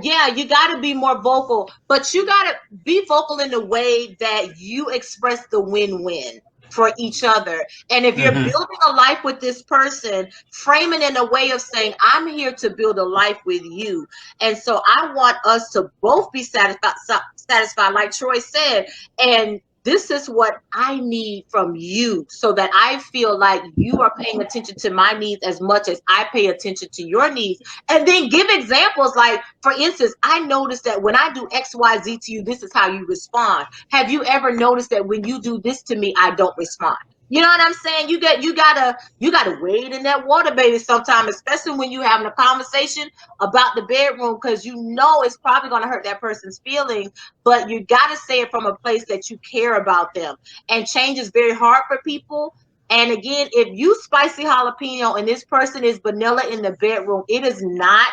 yeah, you got to be more vocal, but you got to be vocal in the way that you express the win-win for each other. And if you're building a life with this person, frame it in a way of saying, I'm here to build a life with you. And so I want us to both be satisfied, like Troy said, and this is what I need from you, so that I feel like you are paying attention to my needs as much as I pay attention to your needs. And then give examples, like, for instance, I noticed that when I do XYZ to you, this is how you respond. Have you ever noticed that when you do this to me, I don't respond? You know what I'm saying? You gotta wade in that water, baby, sometime, especially when you having a conversation about the bedroom, because you know it's probably gonna hurt that person's feelings, but you gotta say it from a place that you care about them. And change is very hard for people. And again, if you spicy jalapeno and this person is vanilla in the bedroom, it is not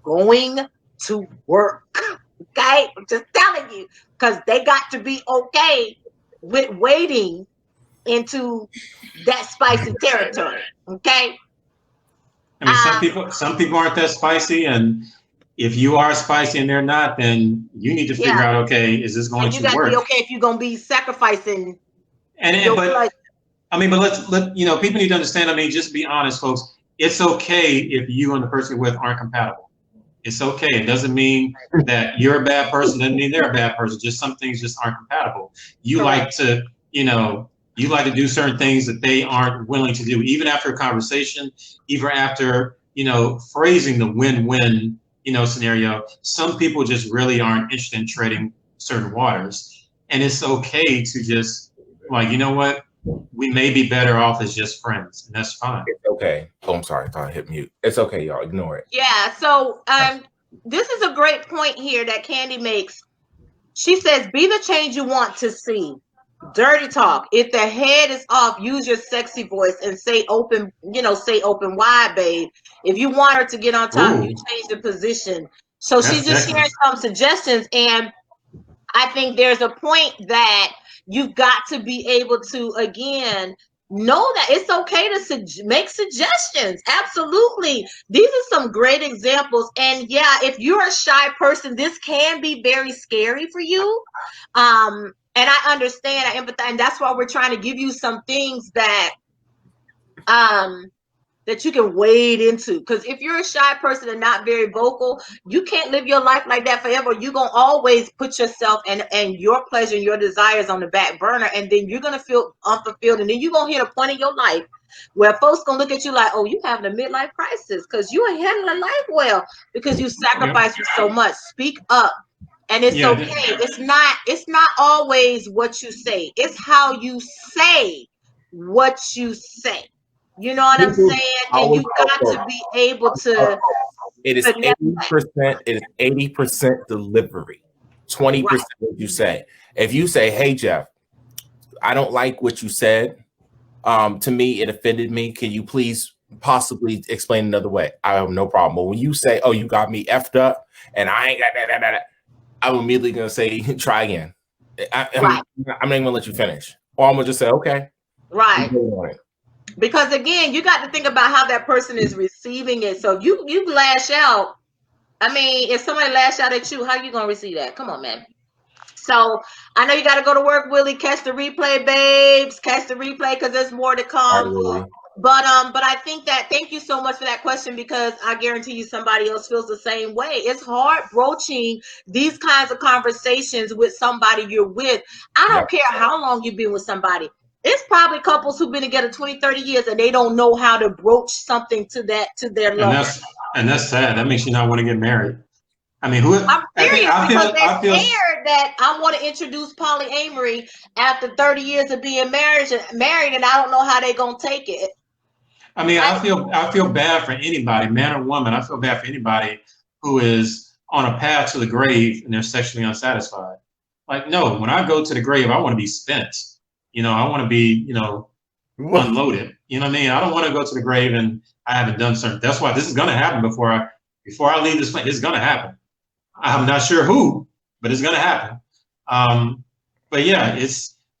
going to work. Okay? I'm just telling you, because they got to be okay with waiting into that spicy territory. Okay. I mean, some people aren't that spicy, and if you are spicy and they're not, then you need to figure out, okay, is this going to work? You got to be okay if you're going to be sacrificing. But let you know, people need to understand. I mean, just be honest, folks. It's okay if you and the person you're with aren't compatible. It's okay. It doesn't mean that you're a bad person. Doesn't mean they're a bad person. Just some things just aren't compatible. You like to, you like to do certain things that they aren't willing to do, even after a conversation, even after, phrasing the win-win, scenario. Some people just really aren't interested in treading certain waters. And it's okay to just, like, you know what? We may be better off as just friends, and that's fine. It's okay. Oh, I'm sorry. I thought I hit mute. It's okay, y'all. Ignore it. Yeah. So this is a great point here that Candy makes. She says, be the change you want to see. Dirty talk. If the head is off, use your sexy voice and say open wide, babe. If you want her to get on top, you change the position. So she's just sharing some suggestions. And I think there's a point that you've got to be able to, again, know that it's okay to make suggestions. Absolutely. These are some great examples. And yeah, if you're a shy person, this can be very scary for you. And I understand, I empathize, and that's why we're trying to give you some things that that you can wade into. Because if you're a shy person and not very vocal, you can't live your life like that forever. You're going to always put yourself and your pleasure and your desires on the back burner, and then you're going to feel unfulfilled. And then you're going to hit a point in your life where folks going to look at you like, oh, you having a midlife crisis because you ain't handling life well because you sacrificed so much. Speak up. And it's okay. It's not always what you say. It's how you say what you say. You know what I'm saying? And you got to be able to. It is 80%. It is 80% delivery. 20% what you say. If you say, "Hey Jeff, I don't like what you said. To me, it offended me. Can you please possibly explain another way?" I have no problem. But when you say, "Oh, you got me effed up," and I ain't got that. I'm immediately going to say, try again. I'm not even going to let you finish. Or I'm going to just say, okay. Right. Because again, you got to think about how that person is receiving it. So you lash out. I mean, if somebody lash out at you, how are you going to receive that? Come on, man. So I know you got to go to work, Willie. Catch the replay, babes. Catch the replay because there's more to come. But I think that, thank you so much for that question, because I guarantee you somebody else feels the same way. It's hard broaching these kinds of conversations with somebody you're with. I don't care how long you've been with somebody. It's probably couples who've been together 20, 30 years and they don't know how to broach something to their lover. And that's sad. That makes you not want to get married. I mean, I'm serious, because they're scared that I want to introduce polyamory after 30 years of being married, and I don't know how they're gonna take it. I mean, I feel bad for anybody, man or woman. I feel bad for anybody who is on a path to the grave and they're sexually unsatisfied. Like, no, when I go to the grave, I want to be spent. You know, I want to be, you know, unloaded. You know what I mean? I don't want to go to the grave and I haven't done something. That's why this is going to happen before I leave this place. It's going to happen. I'm not sure who, but it's going to happen. But yeah,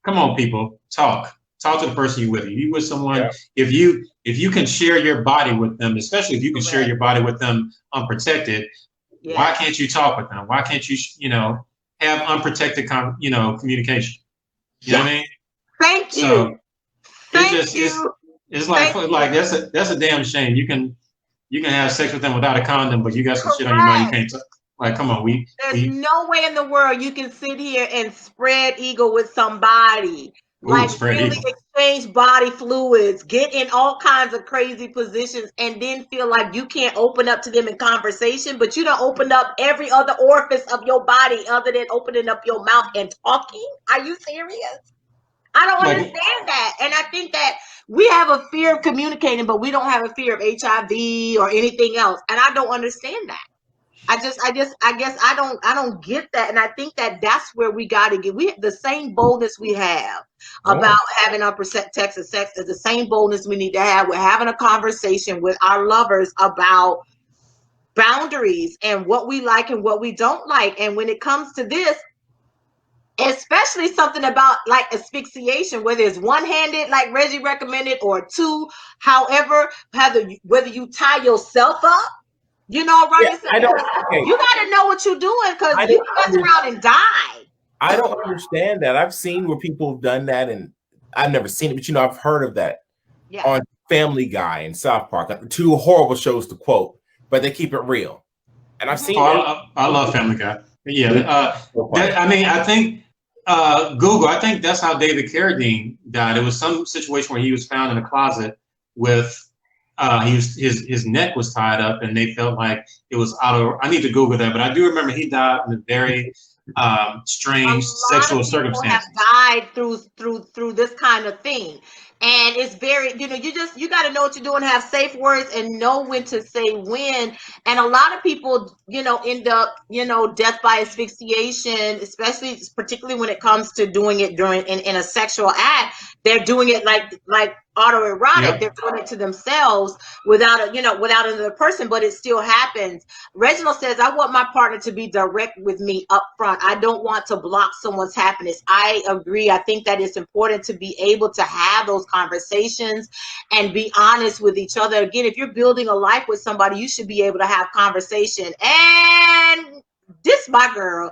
come on, people, talk to the person you with. You with someone, yeah. If you can share your body with them, especially if you can share your body with them unprotected, yeah. Why can't you talk with them? Why can't you, you know, have unprotected, communication? You know what I mean? Thank you. So it's like that's a damn shame. You can have sex with them without a condom, but you got some shit on your mind you can't talk. Like, come on, there's no way in the world you can sit here and spread eagle with somebody. Really exchange body fluids, get in all kinds of crazy positions, and then feel like you can't open up to them in conversation, but you don't open up every other orifice of your body other than opening up your mouth and talking. Are you serious? I don't understand that. And I think that we have a fear of communicating, but we don't have a fear of HIV or anything else. And I don't understand that. I guess I don't get that. And I think that that's where we got to get. We have the same boldness we have about having unprotected sex is the same boldness we need to have with having a conversation with our lovers about boundaries and what we like and what we don't like. And when it comes to this, especially something about like asphyxiation, whether it's one-handed, like Reggie recommended, or two, however, whether you tie yourself up, you know, right? Yeah, you got to know what you're doing because you mess around and die. I don't understand that. I've seen where people have done that, and I've never seen it, but you know, I've heard of that on Family Guy and South Park. Two horrible shows to quote, but they keep it real. And I've seen. I love Family Guy. Yeah, I mean, I think Google. I think that's how David Carradine died. It was some situation where he was found in a closet with. His neck was tied up, and they felt like it was I need to Google that, but I do remember he died in a very strange sexual circumstances. Have died through this kind of thing, and it's very, you know, you got to know what you're doing, have safe words, and know when to say when. And a lot of people, you know, end up, you know, death by asphyxiation, particularly when it comes to doing it in a sexual act. They're doing it like autoerotic. Yep. They're doing it to themselves without another person, but it still happens. Reginald says, I want my partner to be direct with me up front. I don't want to block someone's happiness. I agree. I think that it's important to be able to have those conversations and be honest with each other. Again, if you're building a life with somebody, you should be able to have conversation. And this, my girl,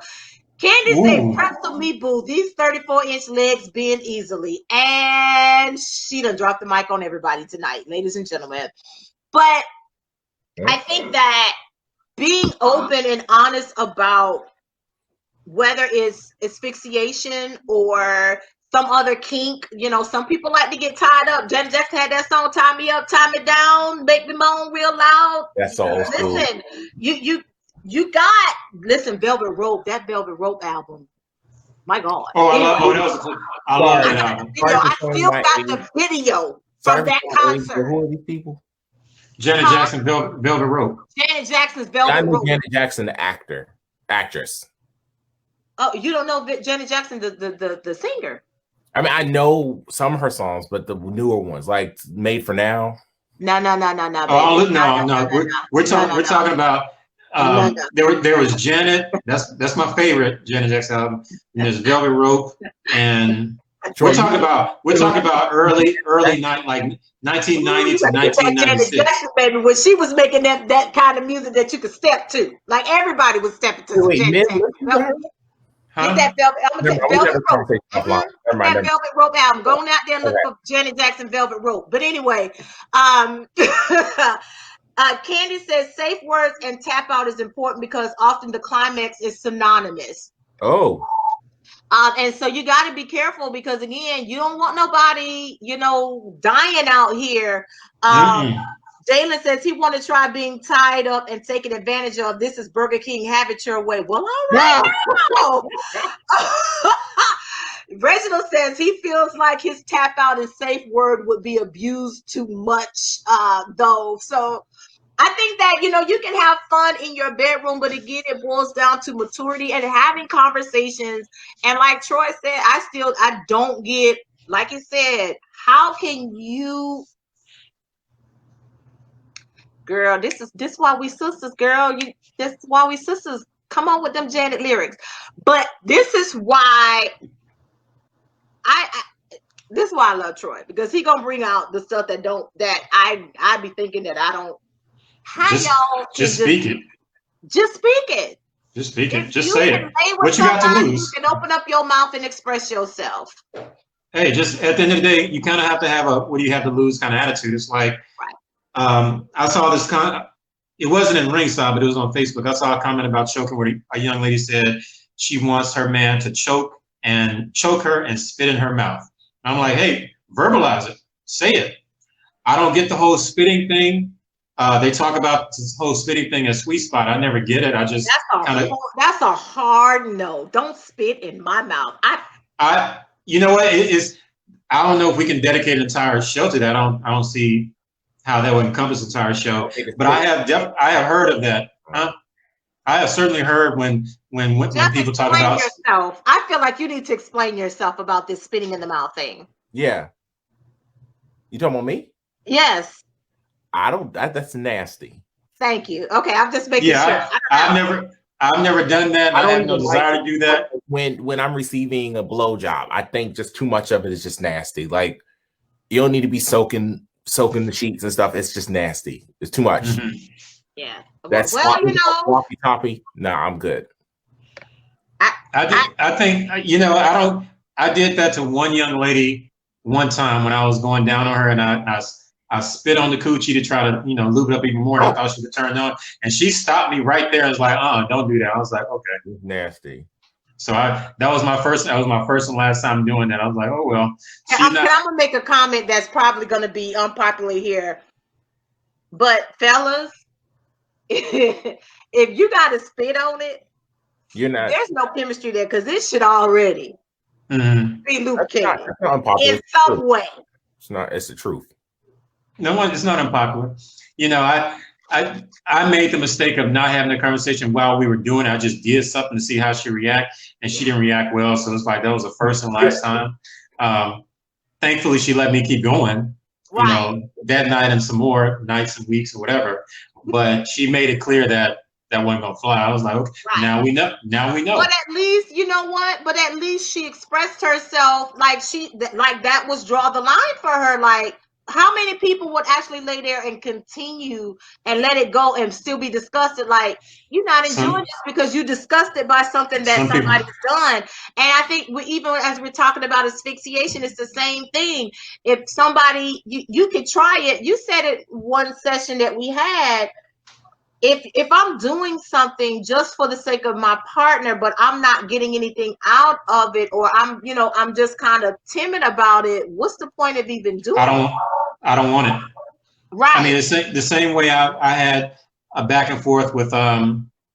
Candy said, press to me, boo. These 34-inch legs bend easily. And she done dropped the mic on everybody tonight, ladies and gentlemen. But I think that being open and honest about whether it's asphyxiation or some other kink, you know, some people like to get tied up. Janet Jackson had that song, Tie Me Up, Tie Me Down, Make Me Moan Real Loud. That's all. Listen, listen, Velvet Rope, that Velvet Rope album. My God. I love that album. I still got the video from that concert. Who are these people? Janet Jackson, Velvet Rope. Janet Jackson's Velvet Rope. Janet Jackson, the actress. Oh, you don't know Janet Jackson, the singer? I mean, I know some of her songs, but the newer ones, like Made for Now. No. We're talking about. There was Janet. That's my favorite Janet Jackson album. And there's Velvet Rope, and we're talking about early night, like 1990 to 1996. Janet Jackson, baby, when she was making that kind of music that you could step to, like everybody was stepping to. Janet Jackson. That Velvet Rope album. Go out there and look for Janet Jackson Velvet Rope. But anyway, Candy says safe words and tap out is important because often the climax is synonymous. Oh. And so you got to be careful because again, you don't want nobody, you know, dying out here. Jalen says he want to try being tied up and taken advantage of. This is Burger King. Have it your way. Well, all right. Reginald says he feels like his tap out and safe word would be abused too much, though. So I think that, you can have fun in your bedroom, but again, it boils down to maturity and having conversations. And like Troy said, I don't get, like you said, how can you, girl, this is why we sisters, girl. This is why we sisters. Come on with them Janet lyrics. But this is why this is why I love Troy, because he gonna bring out the stuff that I be thinking that I don't. How y'all just speak it. Just speak it. Just speak it. If Just say it. What you got to lose? You can open up your mouth and express yourself. Hey, just at the end of the day, you kind of have to have a what do you have to lose kind of attitude. It's like, I saw this it wasn't in Ringside, but it was on Facebook. I saw a comment about choking where a young lady said she wants her man to choke her and spit in her mouth. And I'm like, hey, verbalize it. Say it. I don't get the whole spitting thing. They talk about this whole spitting thing as sweet spot. I never get it. I just that's a hard no. Don't spit in my mouth. You know what? I don't know if we can dedicate an entire show to that. I don't see how that would encompass an entire show. But I have heard of that. I have certainly heard when people talk about yourself. I feel like you need to explain yourself about this spitting in the mouth thing. Yeah. You talking about me? Yes. That's nasty. Thank you. Okay, I'm just making sure. I've never done that. I have no desire to do that. When I'm receiving a blowjob, I think just too much of it is just nasty. Like, you don't need to be soaking the sheets and stuff. It's just nasty. It's too much. Mm-hmm. Yeah. That's sloppy toppy. Nah, I'm good. I think I did that to one young lady one time when I was going down on her, and I spit on the coochie to try to, lube it up even more. And I thought she would turn on, and she stopped me right there and was like, don't do that. I was like, okay. It's nasty. So that was my first and last time doing that. I was like, oh, well. I'm going to make a comment that's probably going to be unpopular here. But fellas, if you got to spit on it, there's no chemistry there, because this should already be lubricated in some way. It's not. It's the truth. No, it's not unpopular. I made the mistake of not having a conversation while we were doing it. I just did something to see how she react, and she didn't react well. So it's like that was the first and last time. Thankfully, she let me keep going. Right. That night and some more nights and weeks or whatever. But she made it clear that wasn't gonna fly. I was like, okay, now we know. But at least, you know what? But at least she expressed herself like that was draw the line for her. Like, how many people would actually lay there and continue and let it go and still be disgusted? Like, you're not enjoying this because you disgusted by something that somebody's done. And I think even as we're talking about asphyxiation, it's the same thing. If somebody, you could try it. You said it one session that we had. If I'm doing something just for the sake of my partner, but I'm not getting anything out of it, or I'm just kind of timid about it, what's the point of even doing it? I don't want it. Right. I mean, the same way I had a back and forth with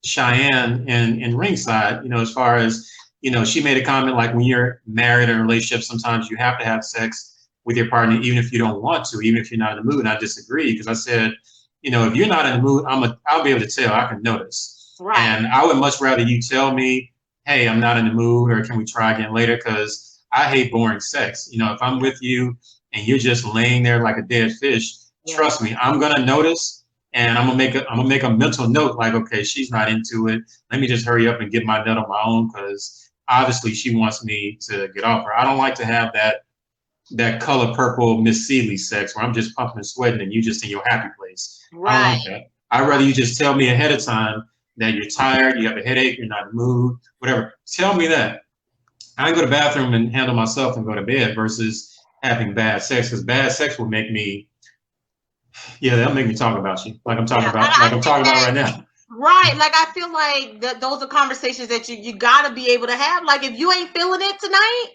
Cheyenne in Ringside, as far as, she made a comment like, when you're married in a relationship, sometimes you have to have sex with your partner, even if you don't want to, even if you're not in the mood. And I disagree, because I said, if you're not in the mood, I'll be able to tell. I can notice. Right. And I would much rather you tell me, hey, I'm not in the mood, or can we try again later? Because I hate boring sex. If I'm with you and you're just laying there like a dead fish, trust me, I'm gonna notice, and I'm gonna make a mental note like, okay, she's not into it. Let me just hurry up and get my nut on my own, because obviously she wants me to get off her. I don't like to have that color purple Miss Seeley sex where I'm just pumping and sweating and you just in your happy place. Right. I don't like that. I'd rather you just tell me ahead of time that you're tired, you have a headache, you're not in the mood, whatever. Tell me that. I can go to the bathroom and handle myself and go to bed versus having bad sex, because bad sex will make me, that'll make me talk about you like I'm talking about right now. Right. Like, I feel like those are conversations that you got to be able to have. Like, if you ain't feeling it tonight,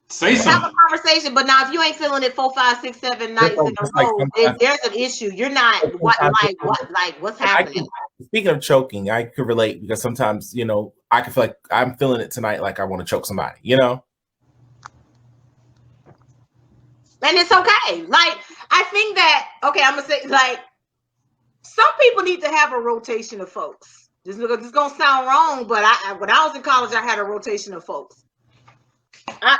say something. Have a conversation. But now, if you ain't feeling it 4, 5, 6, 7 nights in a row, there's an issue. You're not what's happening? Speaking of choking, I could relate, because sometimes, I can feel like I'm feeling it tonight, like I want to choke somebody, And it's okay. Like, I think that, okay, I'm gonna say, like, Some people need to have a rotation of folks. This is gonna sound wrong, but when I was in college, I had a rotation of folks.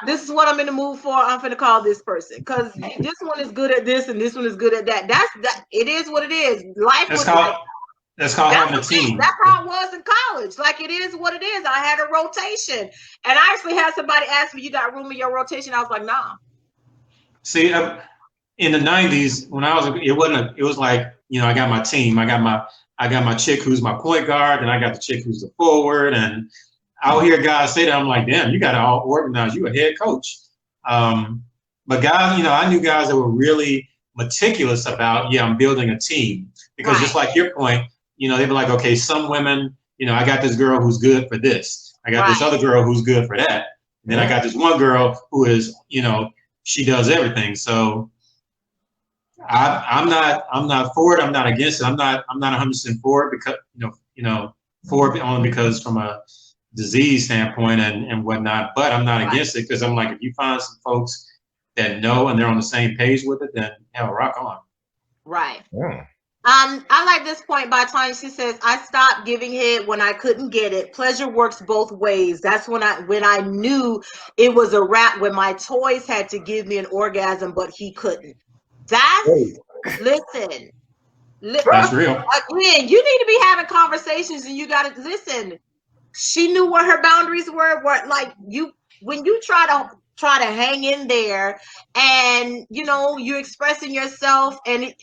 This is what I'm in the mood for. I'm finna call this person because this one is good at this and this one is good at that. That. It is what it is. Life was like. That's called having a team. That's how it was in college. Like, it is what it is. I had a rotation. And I actually had somebody ask me, you got room in your rotation? I was like, nah. See, in the 90s, when I was, it was like, you know, I got my team. I got my chick who's my point guard, and I got the chick who's the forward. And I'll hear guys say that. I'm like, damn, you got it all organized. You a head coach. But guys, you know, I knew guys that were really meticulous about, yeah, I'm building a team. Because just like your point, you know, they'd be like, okay, some women, you know, I got this girl who's good for this. I got this other girl who's good for that. And then I got this one girl who is, you know, she does everything. So I'm not for it. I'm not against it. I'm not 100% for it because, for it only because from a disease standpoint and whatnot, but I'm not against it because I'm like, if you find some folks that know and they're on the same page with it, then hell, rock on. Right. Yeah. I like this point by Tanya. She says, I stopped giving head when I couldn't get it. Pleasure works both ways. That's when I knew it was a wrap, when my toys had to give me an orgasm, but he couldn't. Listen. That's real. Again, you need to be having conversations and you got to listen. She knew what her boundaries were. When you try to hang in there and, you know, you're expressing yourself and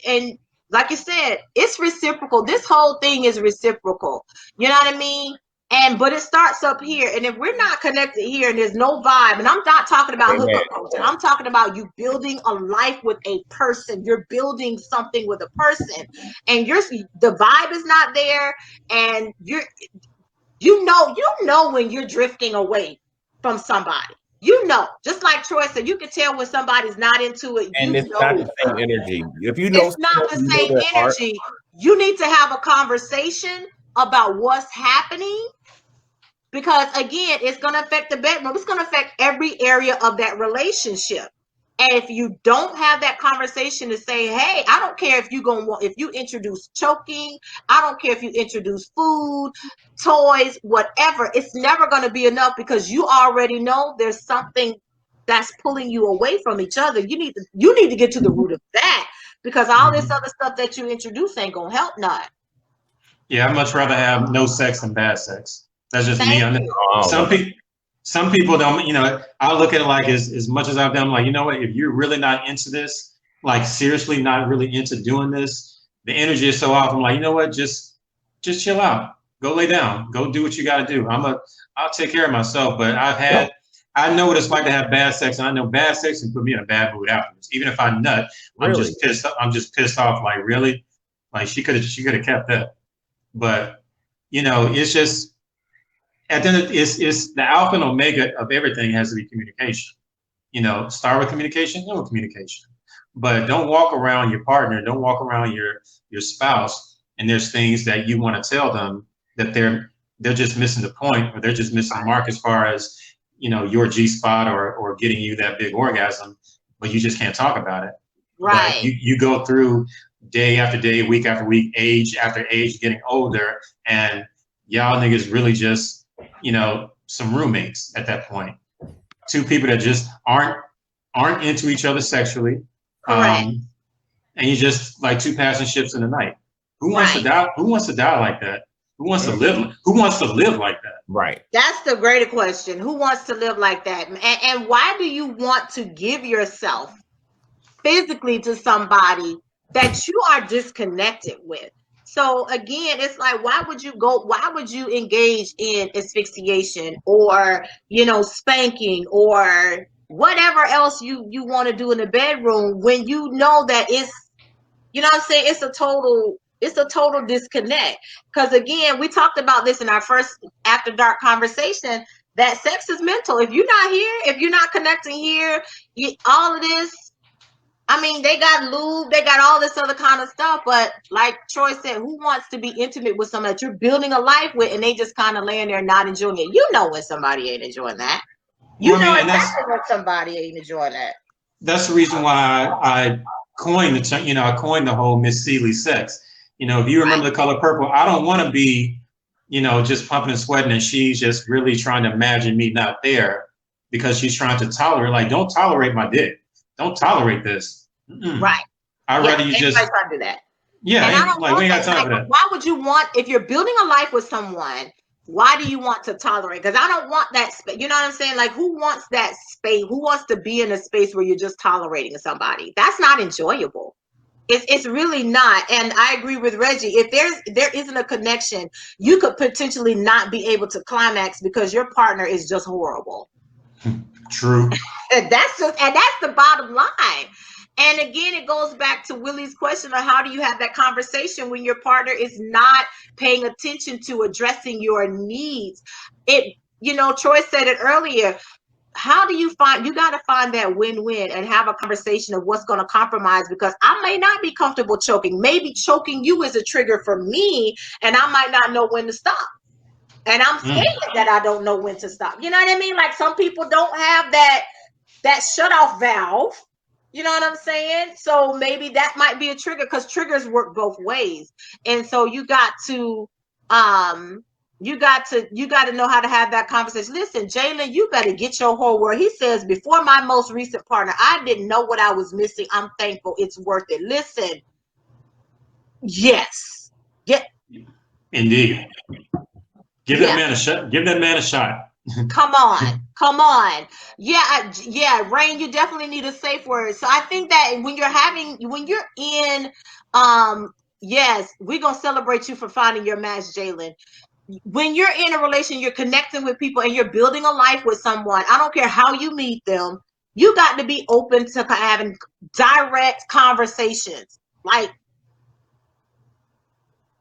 like you said, it's reciprocal. This whole thing is reciprocal. You know what I mean? But it starts up here. And if we're not connected here and there's no vibe, and I'm not talking about hookup culture, I'm talking about you building a life with a person. You're building something with a person, and the vibe is not there, and you know when you're drifting away from somebody. You know, just like Troy said, you can tell when somebody's not into it. And it's not the same energy. If you know it's not the same energy, you need to have a conversation about what's happening, because again, it's going to affect the bedroom. It's going to affect every area of that relationship. And if you don't have that conversation to say, hey, I don't care if you introduce choking, I don't care if you introduce food, toys, whatever, it's never going to be enough, because you already know there's something that's pulling you away from each other. You need to get to the root of that, because all this other stuff that you introduce ain't going to help none. Yeah, I'd much rather have no sex than bad sex. That's just me. Some people don't, you know, I look at it like as much as I've done, like, you know what, if you're really not into this, like seriously not really into doing this, the energy is so off. I'm like, you know what, just chill out. Go lay down. Go do what you got to do. I'll take care of myself. But I know what it's like to have bad sex, and I know bad sex can put me in a bad mood afterwards. Even if I nut, I'm just pissed off. Like, really? Like, she could have kept that. But, you know, it's just, at the end, it's the alpha and omega of everything has to be communication. You know, start with communication, end with communication. But don't walk around your partner, don't walk around your spouse, and there's things that you want to tell them that they're just missing the point, or they're just missing the mark as far as, you know, your G-spot or getting you that big orgasm, but you just can't talk about it. Right. But you go through day after day, week after week, age after age, getting older, and y'all niggas really just, you know, some roommates at that point. Two people that just aren't into each other sexually. And you just like two passing ships in the night. Who wants to die? Who wants to die like that? Who wants to live? Who wants to live like that? Right. That's the greater question. Who wants to live like that? And why do you want to give yourself physically to somebody that you are disconnected with? So again, it's like, why would you engage in asphyxiation or, you know, spanking or whatever else you want to do in the bedroom when you know that it's, you know what I'm saying, it's a total disconnect? Because again, we talked about this in our first After Dark conversation, that sex is mental. If you're not here, if you're not connecting here, all of this, I mean, they got lube, they got all this other kind of stuff, but like Troy said, who wants to be intimate with someone that you're building a life with and they just kind of laying there not enjoying it? You know when somebody ain't enjoying that. You know exactly when somebody ain't enjoying that. That's the reason why I coined the whole Miss Seeley sex. You know, if you remember the color purple, I don't want to be, you know, just pumping and sweating and she's just really trying to imagine me not there because she's trying to tolerate. Like, don't tolerate my dick. Don't tolerate this. Right. I'd rather you just try to do that. Yeah, and I don't like we ain't got time for that. Why would you want, if you're building a life with someone, why do you want to tolerate? Because I don't want that space. You know what I'm saying? Like, who wants that space? Who wants to be in a space where you're just tolerating somebody? That's not enjoyable. It's really not. And I agree with Reggie. If there isn't a connection, you could potentially not be able to climax because your partner is just horrible. True. And that's the bottom line. And again, it goes back to Willie's question of how do you have that conversation when your partner is not paying attention to addressing your needs? Troy said it earlier. How do you got to find that win-win and have a conversation of what's going to compromise, because I may not be comfortable choking. Maybe choking you is a trigger for me and I might not know when to stop. And I'm scared that I don't know when to stop. You know what I mean? Like, some people don't have that shut-off valve. You know what I'm saying? So maybe that might be a trigger, because triggers work both ways. And so you got to know how to have that conversation. Listen, Jalen, you better get your whole word. He says, before my most recent partner, I didn't know what I was missing. I'm thankful. It's worth it. Listen. Yes. Indeed. Give that man a shot. Give that man a shot. Come on. Yeah, Rain, you definitely need a safe word. So I think that when you're in, yes, we're going to celebrate you for finding your match, Jalen. When you're in a relation, you're connecting with people and you're building a life with someone. I don't care how you meet them. You got to be open to having direct conversations. Like,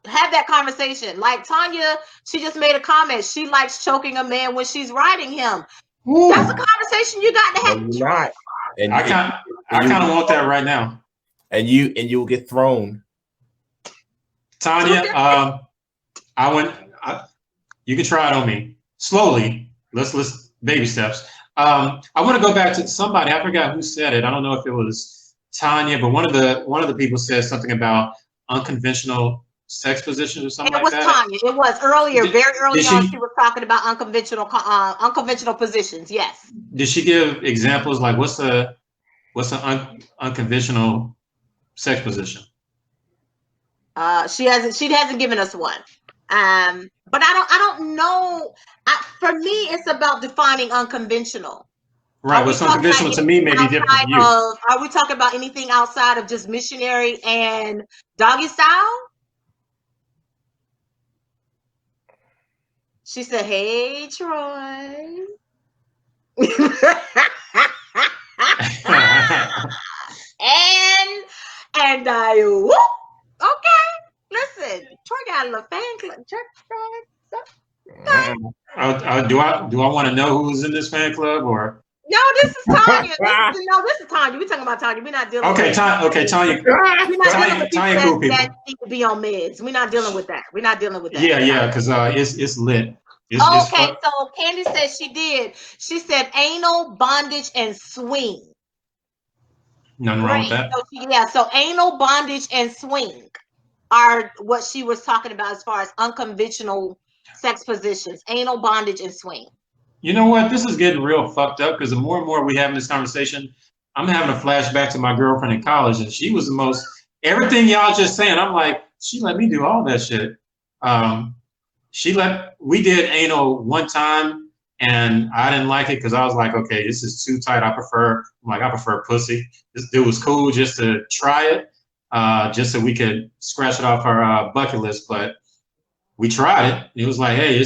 have that conversation. Like Tanya, she just made a comment. She likes choking a man when she's riding him. Ooh. That's a conversation you got to have. Right. And I kind of want that right now. And you'll get thrown. Tanya, you can try it on me slowly. Let's baby steps. I want to go back to somebody. I forgot who said it. I don't know if it was Tanya, but one of the people said something about unconventional sex positions or something like that. It was Tanya. It was earlier, very early on. She was talking about unconventional positions. Yes. Did she give examples like what's an unconventional sex position? She hasn't given us one. But I don't know. For me, it's about defining unconventional. Right. What's unconventional to me may be different from you. Are we talking about anything outside of just missionary and doggy style? She said, "Hey, Troy." and I whoop. Okay, listen, Troy got a little fan club. Do I want to know who's in this fan club or? No, this is Tanya. This is Tanya. We're talking about Tanya. We're not dealing. Okay, Tanya. We're not dealing with Tanya, cool people. That need to be on meds. We're not dealing with that. We're not dealing with that. Yeah, because it's lit. Okay, so Candy said she did. She said anal, bondage, and swing. Nothing wrong with that. So anal, bondage, and swing are what she was talking about as far as unconventional sex positions. Anal, bondage, and swing. You know what? This is getting real fucked up because the more and more we have this conversation, I'm having a flashback to my girlfriend in college, and she was the most everything y'all just saying. I'm like, she let me do all that shit. We did anal one time, and I didn't like it because I was like, okay, this is too tight. I prefer pussy. This dude was cool just to try it, just so we could scratch it off our bucket list. But we tried it. It was like, hey,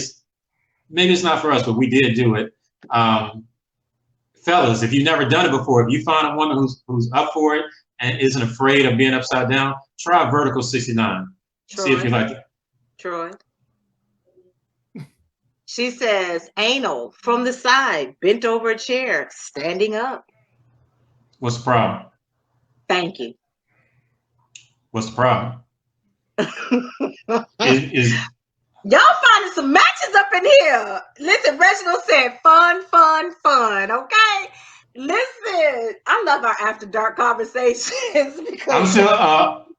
maybe it's not for us, but we did do it. Fellas, if you've never done it before, if you find a woman who's up for it and isn't afraid of being upside down, try vertical 69. Troy, see if you like it. Troy. She says, anal from the side, bent over a chair, standing up. What's the problem? Thank you. What's the problem? Y'all finding some matches up in here. Listen, Reginald said fun. Okay. Listen, I love our after dark conversations because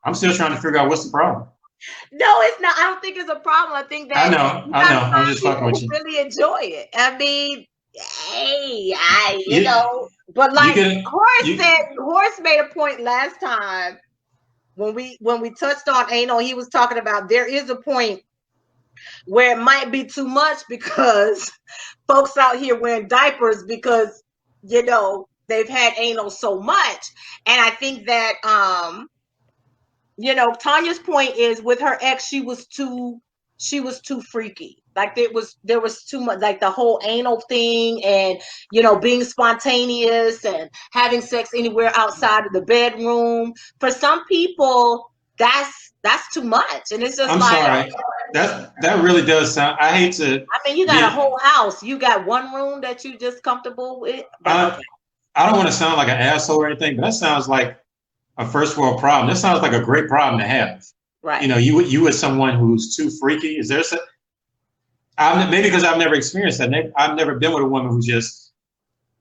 I'm still trying to figure out what's the problem. No, it's not. I don't think it's a problem. I think that I know. I'm just fucking with you. really enjoy it. I mean, hey, You, but you like can. Horace made a point last time when we touched on anal. He was talking about there is a point where it might be too much because folks out here wearing diapers because they've had anal so much, and I think that Tanya's point is with her ex, she was too freaky. Like there was too much, like the whole anal thing, and being spontaneous and having sex anywhere outside of the bedroom. For some people, that's too much, and it's just I'm sorry. That really does sound. I hate to. I mean, you got a whole house. You got one room that you just comfortable with. I don't want to sound like an asshole or anything, but that sounds like a first world problem. That sounds like a great problem to have. Right. You with someone who's too freaky. Is there maybe because I've never experienced that. I've never been with a woman who's just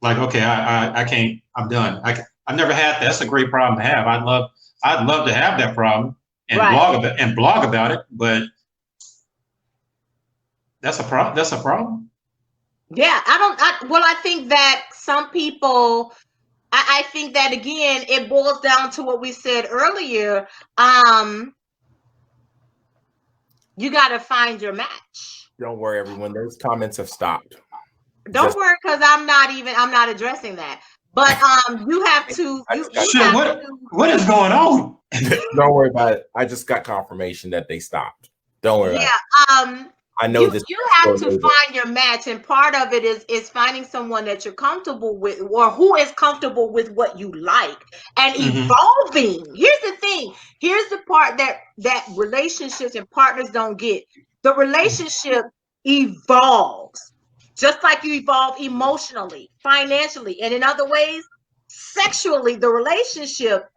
like, okay, I can't. I'm done. I've never had that. That's a great problem to have. I'd love to have that problem and blog about it, but that's a problem. That's a problem. Yeah, I think that some people. I think that again, it boils down to what we said earlier. You got to find your match. Don't worry, everyone. Those comments have stopped. Don't worry, because I'm not addressing that. But you have to. What is going on? Don't worry about it. I just got confirmation that they stopped. Don't worry. Yeah. I know this. You have to find your match, and part of it is finding someone that you're comfortable with, or who is comfortable with what you like, and evolving. Here's the thing. Here's the part that relationships and partners don't get. The relationship evolves, just like you evolve emotionally, financially, and in other ways, sexually. The relationship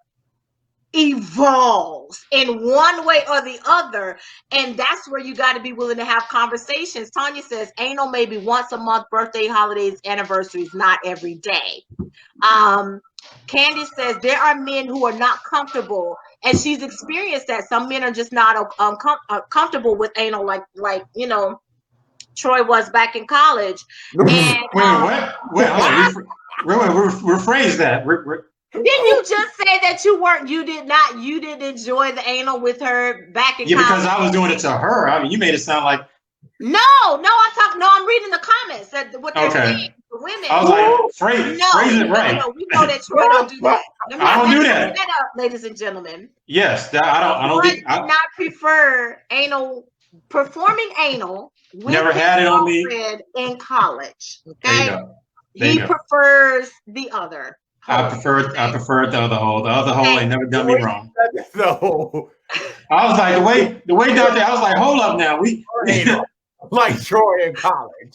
evolves in one way or the other, and that's where you got to be willing to have conversations. Tanya says anal maybe once a month, birthday, holidays, anniversaries, not every day. Candy says there are men who are not comfortable, and she's experienced that. Some men are just not comfortable with anal, like Troy was back in college. And what? Rephrase that. Didn't you just say that you didn't enjoy the anal with her back in college? Because I was doing it to her. I mean, you made it sound like. I'm reading the comments that what they're saying. The women. I was like, phrase it right. No, we know that Troy don't do that. I don't do that. Set up, ladies and gentlemen. Yes, I don't think. I not prefer performing anal. Never had it on me in college. Okay, there you go. Prefers the other. I prefer the other hole. The other hole ain't never done me wrong. No. I was like the way Dr. I was like, hold up now. We like Troy in college.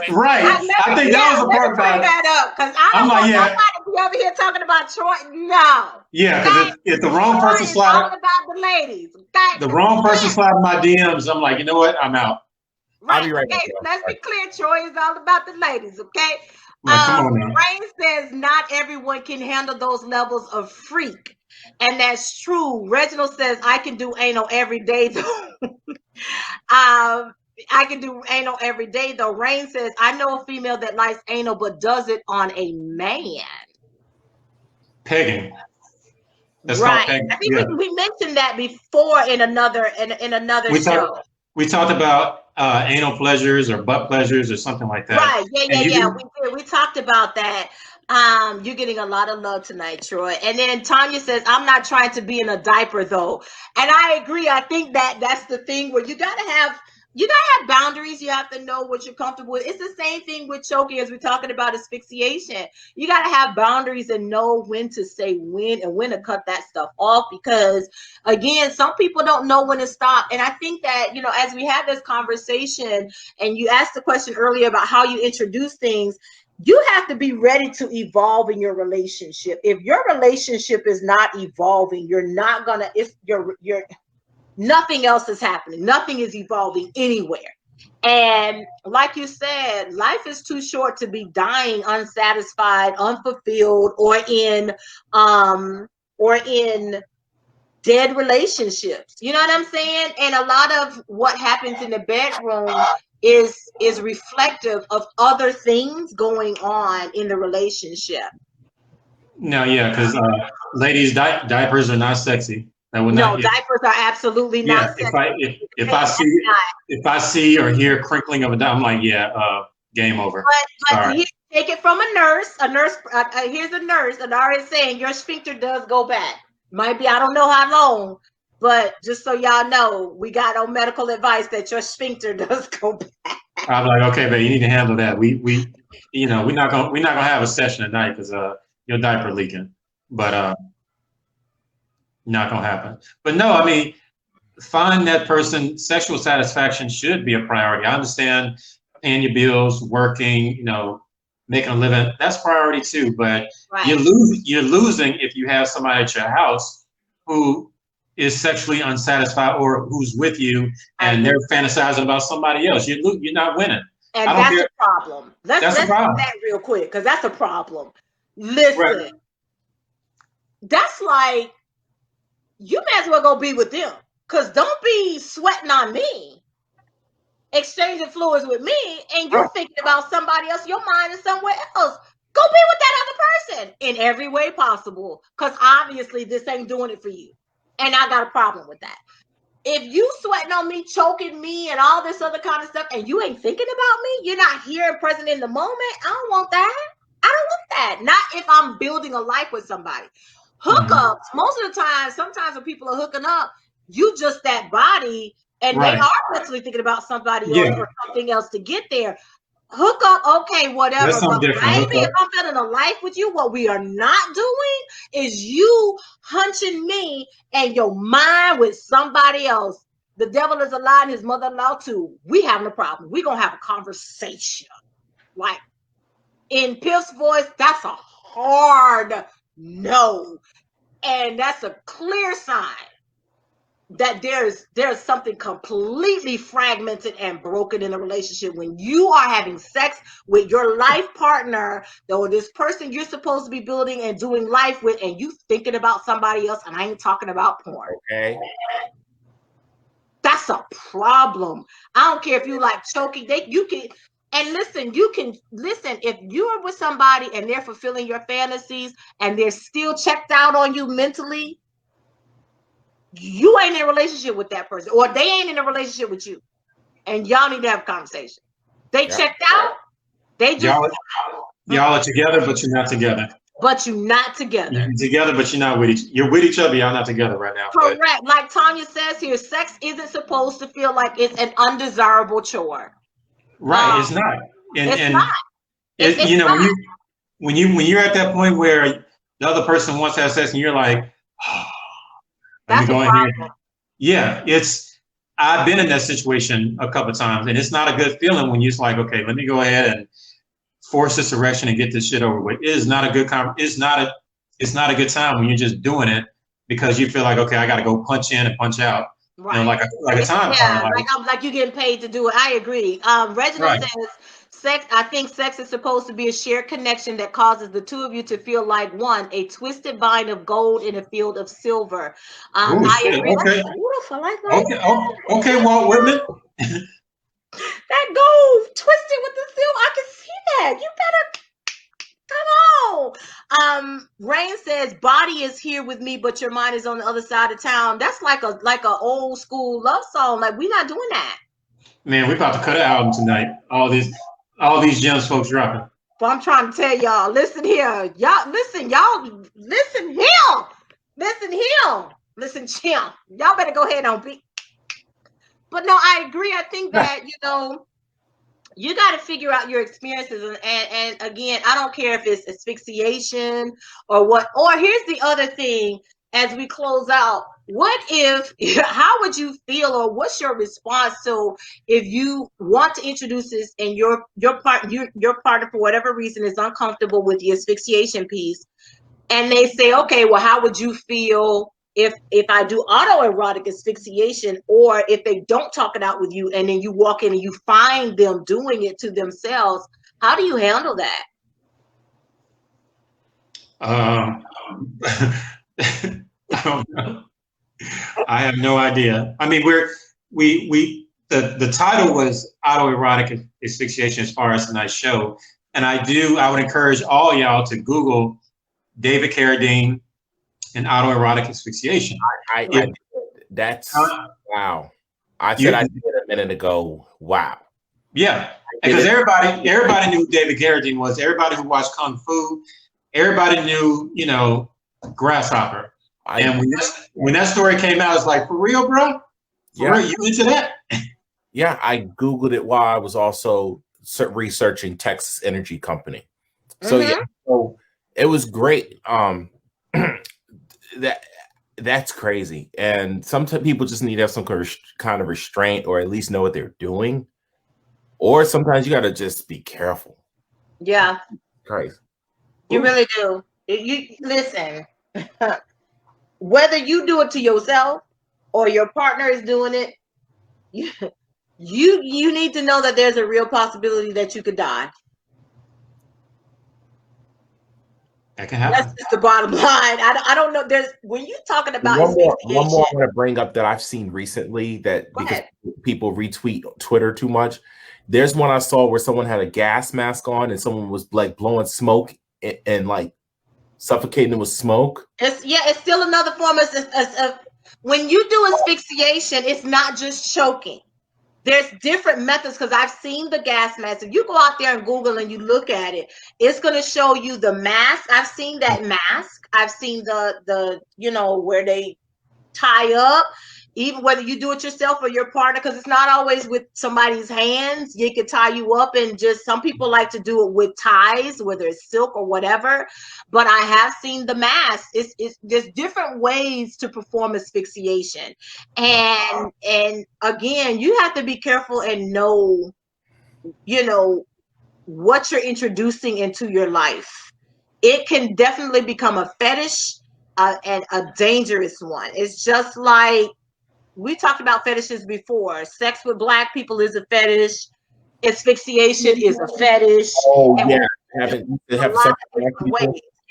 Right. I think that was the part about it. That up because I'm not to be over here talking about Troy. No. Yeah, because if the wrong person slide all about the ladies. Okay? The wrong person slide my DMs, I'm like, you know what? I'm out. Right. I'll be right back. Let's be clear. Troy is all about the ladies. Okay. Come on now. Rain says not everyone can handle those levels of freak, and that's true. Reginald says I can do anal every day though. I can do anal every day though. Rain says I know a female that likes anal but does it on a man. Pegging. That's right. Pegging. I think we mentioned that before in another show. We talked about anal pleasures or butt pleasures or something like that. Right. Yeah. We did. We talked about that. You're getting a lot of love tonight, Troy. And then Tanya says, I'm not trying to be in a diaper though. And I agree. I think that's the thing where you gotta have boundaries. You have to know what you're comfortable with. It's the same thing with choking as we're talking about asphyxiation. You got to have boundaries and know when to say when and when to cut that stuff off, because again, some people don't know when to stop. And I think that, as we have this conversation and you asked the question earlier about how you introduce things, you have to be ready to evolve in your relationship. If your relationship is not evolving, you're not gonna, nothing else is happening. Nothing is evolving anywhere. And like you said, life is too short to be dying unsatisfied, unfulfilled, or in dead relationships. You know what I'm saying? And a lot of what happens in the bedroom is reflective of other things going on in the relationship. No, yeah, because ladies, diapers are not sexy. That would No, not. diapers are absolutely not sexy. If I see or hear crinkling of a diaper, I'm like, yeah, game over. But here, take it from a nurse. Here's a nurse, an RN saying your sphincter does go back. Might be, I don't know how long, but just so y'all know, we got on medical advice that your sphincter does go back. I'm like, okay, babe, you need to handle that. We're not gonna have a session tonight because your diaper leaking, but not gonna happen. But no, I mean, find that person. Sexual satisfaction should be a priority. I understand paying your bills, working, making a living. That's priority too. But right. you're losing if you have somebody at your house who is sexually unsatisfied or who's with you and they're fantasizing about somebody else. You're not winning. And that's a problem. Let's do that real quick because that's a problem. Listen, right. That's like, you may as well go be with them because don't be sweating on me, exchanging fluids with me, and you're thinking about somebody else. Your mind is somewhere else. Go be with that other person in every way possible because obviously this ain't doing it for you. And I got a problem with that. If you sweating on me, choking me, and all this other kind of stuff, and you ain't thinking about me, you're not here and present in the moment, I don't want that. I don't want that. Not if I'm building a life with somebody. Hookups, most of the time, sometimes when people are hooking up, you just that body, and they are mentally thinking about somebody else or something else to get there. Hook up, okay, whatever. But baby, if I'm building a life with you, what we are not doing is you hunching me and your mind with somebody else. The devil is a lie and his mother-in-law too. We having a problem. We're going to have a conversation. Like, in Piff's voice, that's a hard no. And that's a clear sign that there's something completely fragmented and broken in a relationship when you are having sex with your life partner or this person you're supposed to be building and doing life with, and you thinking about somebody else, and I ain't talking about porn. Okay. That's a problem. I don't care if you like choking. You can listen, if you're with somebody and they're fulfilling your fantasies and they're still checked out on you mentally, you ain't in a relationship with that person, or they ain't in a relationship with you, and y'all need to have a conversation. They checked out. They just y'all are together, but you're not together. But you're not together. You're together, but you're not with each. You're with each other. Y'all not together right now. Correct. But like Tanya says here, sex isn't supposed to feel like it's an undesirable chore. Right. It's not. It's not. It's not. When you're at that point where the other person wants to have sex and you're like, oh, that's a problem. Yeah, I've been in that situation a couple of times, and it's not a good feeling when you're just like, okay, let me go ahead and force this erection and get this shit over with. It is not a good it's not a good time when you're just doing it because you feel like, okay, I got to go punch in and punch out. Right. Like a time. Yeah, like you're getting paid to do it. I agree. Reginald says, I think sex is supposed to be a shared connection that causes the two of you to feel like one, a twisted vine of gold in a field of silver. I agree. Okay. That's beautiful. Like that. Okay, Walt Whitman. That gold twisted with the silver. I can see that. You better come on. Rain says, body is here with me, but your mind is on the other side of town. That's like a old school love song. Like, we're not doing that. Man, we're about to cut an album tonight. All these gems folks dropping. But I'm trying to tell y'all, listen here. Listen him. Y'all better go ahead and be. But no, I agree. I think that, you got to figure out your experiences. And again, I don't care if it's asphyxiation or what. Or here's the other thing as we close out. How would you feel, or what's your response to if you want to introduce this and your partner for whatever reason is uncomfortable with the asphyxiation piece, and they say, okay, well, how would you feel if I do autoerotic asphyxiation, or if they don't talk it out with you and then you walk in and you find them doing it to themselves? How do you handle that? I don't know. I have no idea. I mean, the title was Autoerotic Asphyxiation as far as tonight's show. And I would encourage all y'all to Google David Carradine and autoerotic asphyxiation. That's wow. I said I did a minute ago. Wow. Yeah, because everybody knew who David Carradine was. Everybody who watched Kung Fu, everybody knew, Grasshopper. And when that story came out, it's like, for real, bro? For real, you into that? Yeah, I Googled it while I was also researching Texas Energy Company. So so it was great. That's crazy. And sometimes people just need to have some kind of restraint, or at least know what they're doing. Or sometimes you got to just be careful. Yeah. Crazy. You really do. You listen. Whether you do it to yourself or your partner is doing it, you need to know that there's a real possibility that you could die. That can happen. That's just the bottom line. I don't know. When you're talking about one more I want to bring up that I've seen recently, that because people retweet Twitter too much. There's one I saw where someone had a gas mask on and someone was like blowing smoke and like suffocating with smoke. It's still another form of when you do asphyxiation, it's not just choking. There's different methods, because I've seen the gas mask. If you go out there and Google and you look at it, it's going to show you the mask. I've seen that mask. I've seen the where they tie up, even whether you do it yourself or your partner, because it's not always with somebody's hands. You can tie you up, and just some people like to do it with ties, whether it's silk or whatever. But I have seen the mask. There's different ways to perform asphyxiation, and again, you have to be careful and know what you're introducing into your life. It can definitely become a fetish, and a dangerous one. It's just like we talked about fetishes before. Sex with Black people is a fetish. Asphyxiation is a fetish. Oh, and yeah.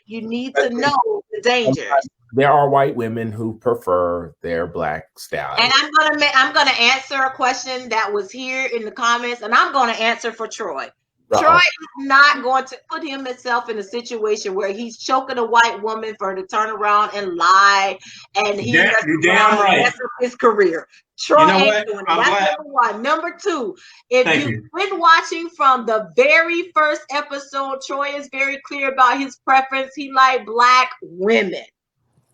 You need to know the dangers. There are white women who prefer their Black style. And I'm gonna answer a question that was here in the comments, and I'm gonna answer for Troy. Troy is not going to put himself in a situation where he's choking a white woman for her to turn around and lie, and he mess up his career. Troy ain't doing it. That's number one. Number two, if you've been watching from the very first episode, Troy is very clear about his preference. He likes Black women.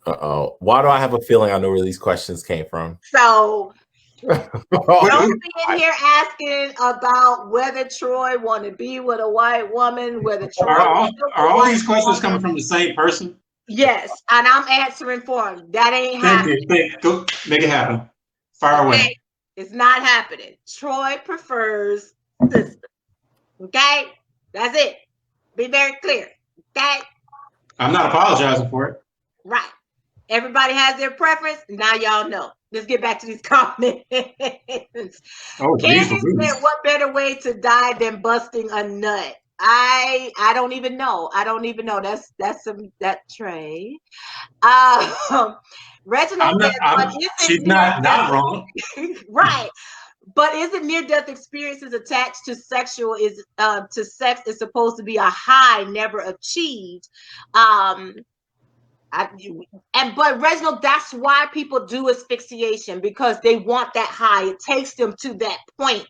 Why do I have a feeling I know where these questions came from? So don't be in here asking about whether Troy want to be with a white woman, whether Troy are all these questions coming from the same person? Yes, and I'm answering for him. That ain't happening. Go make it happen. Fire away. It's not happening. Troy prefers sister. Okay, that's it. Be very clear. Okay. I'm not apologizing for it. Right. Everybody has their preference. Now y'all know. Let's get back to these comments. Candy said, what better way to die than busting a nut? I don't even know. That's Trey. Reginald said, she's not wrong. Right. But isn't near-death experiences attached to sex is supposed to be a high never achieved? But Reginald, that's why people do asphyxiation, because they want that high. It takes them to that point.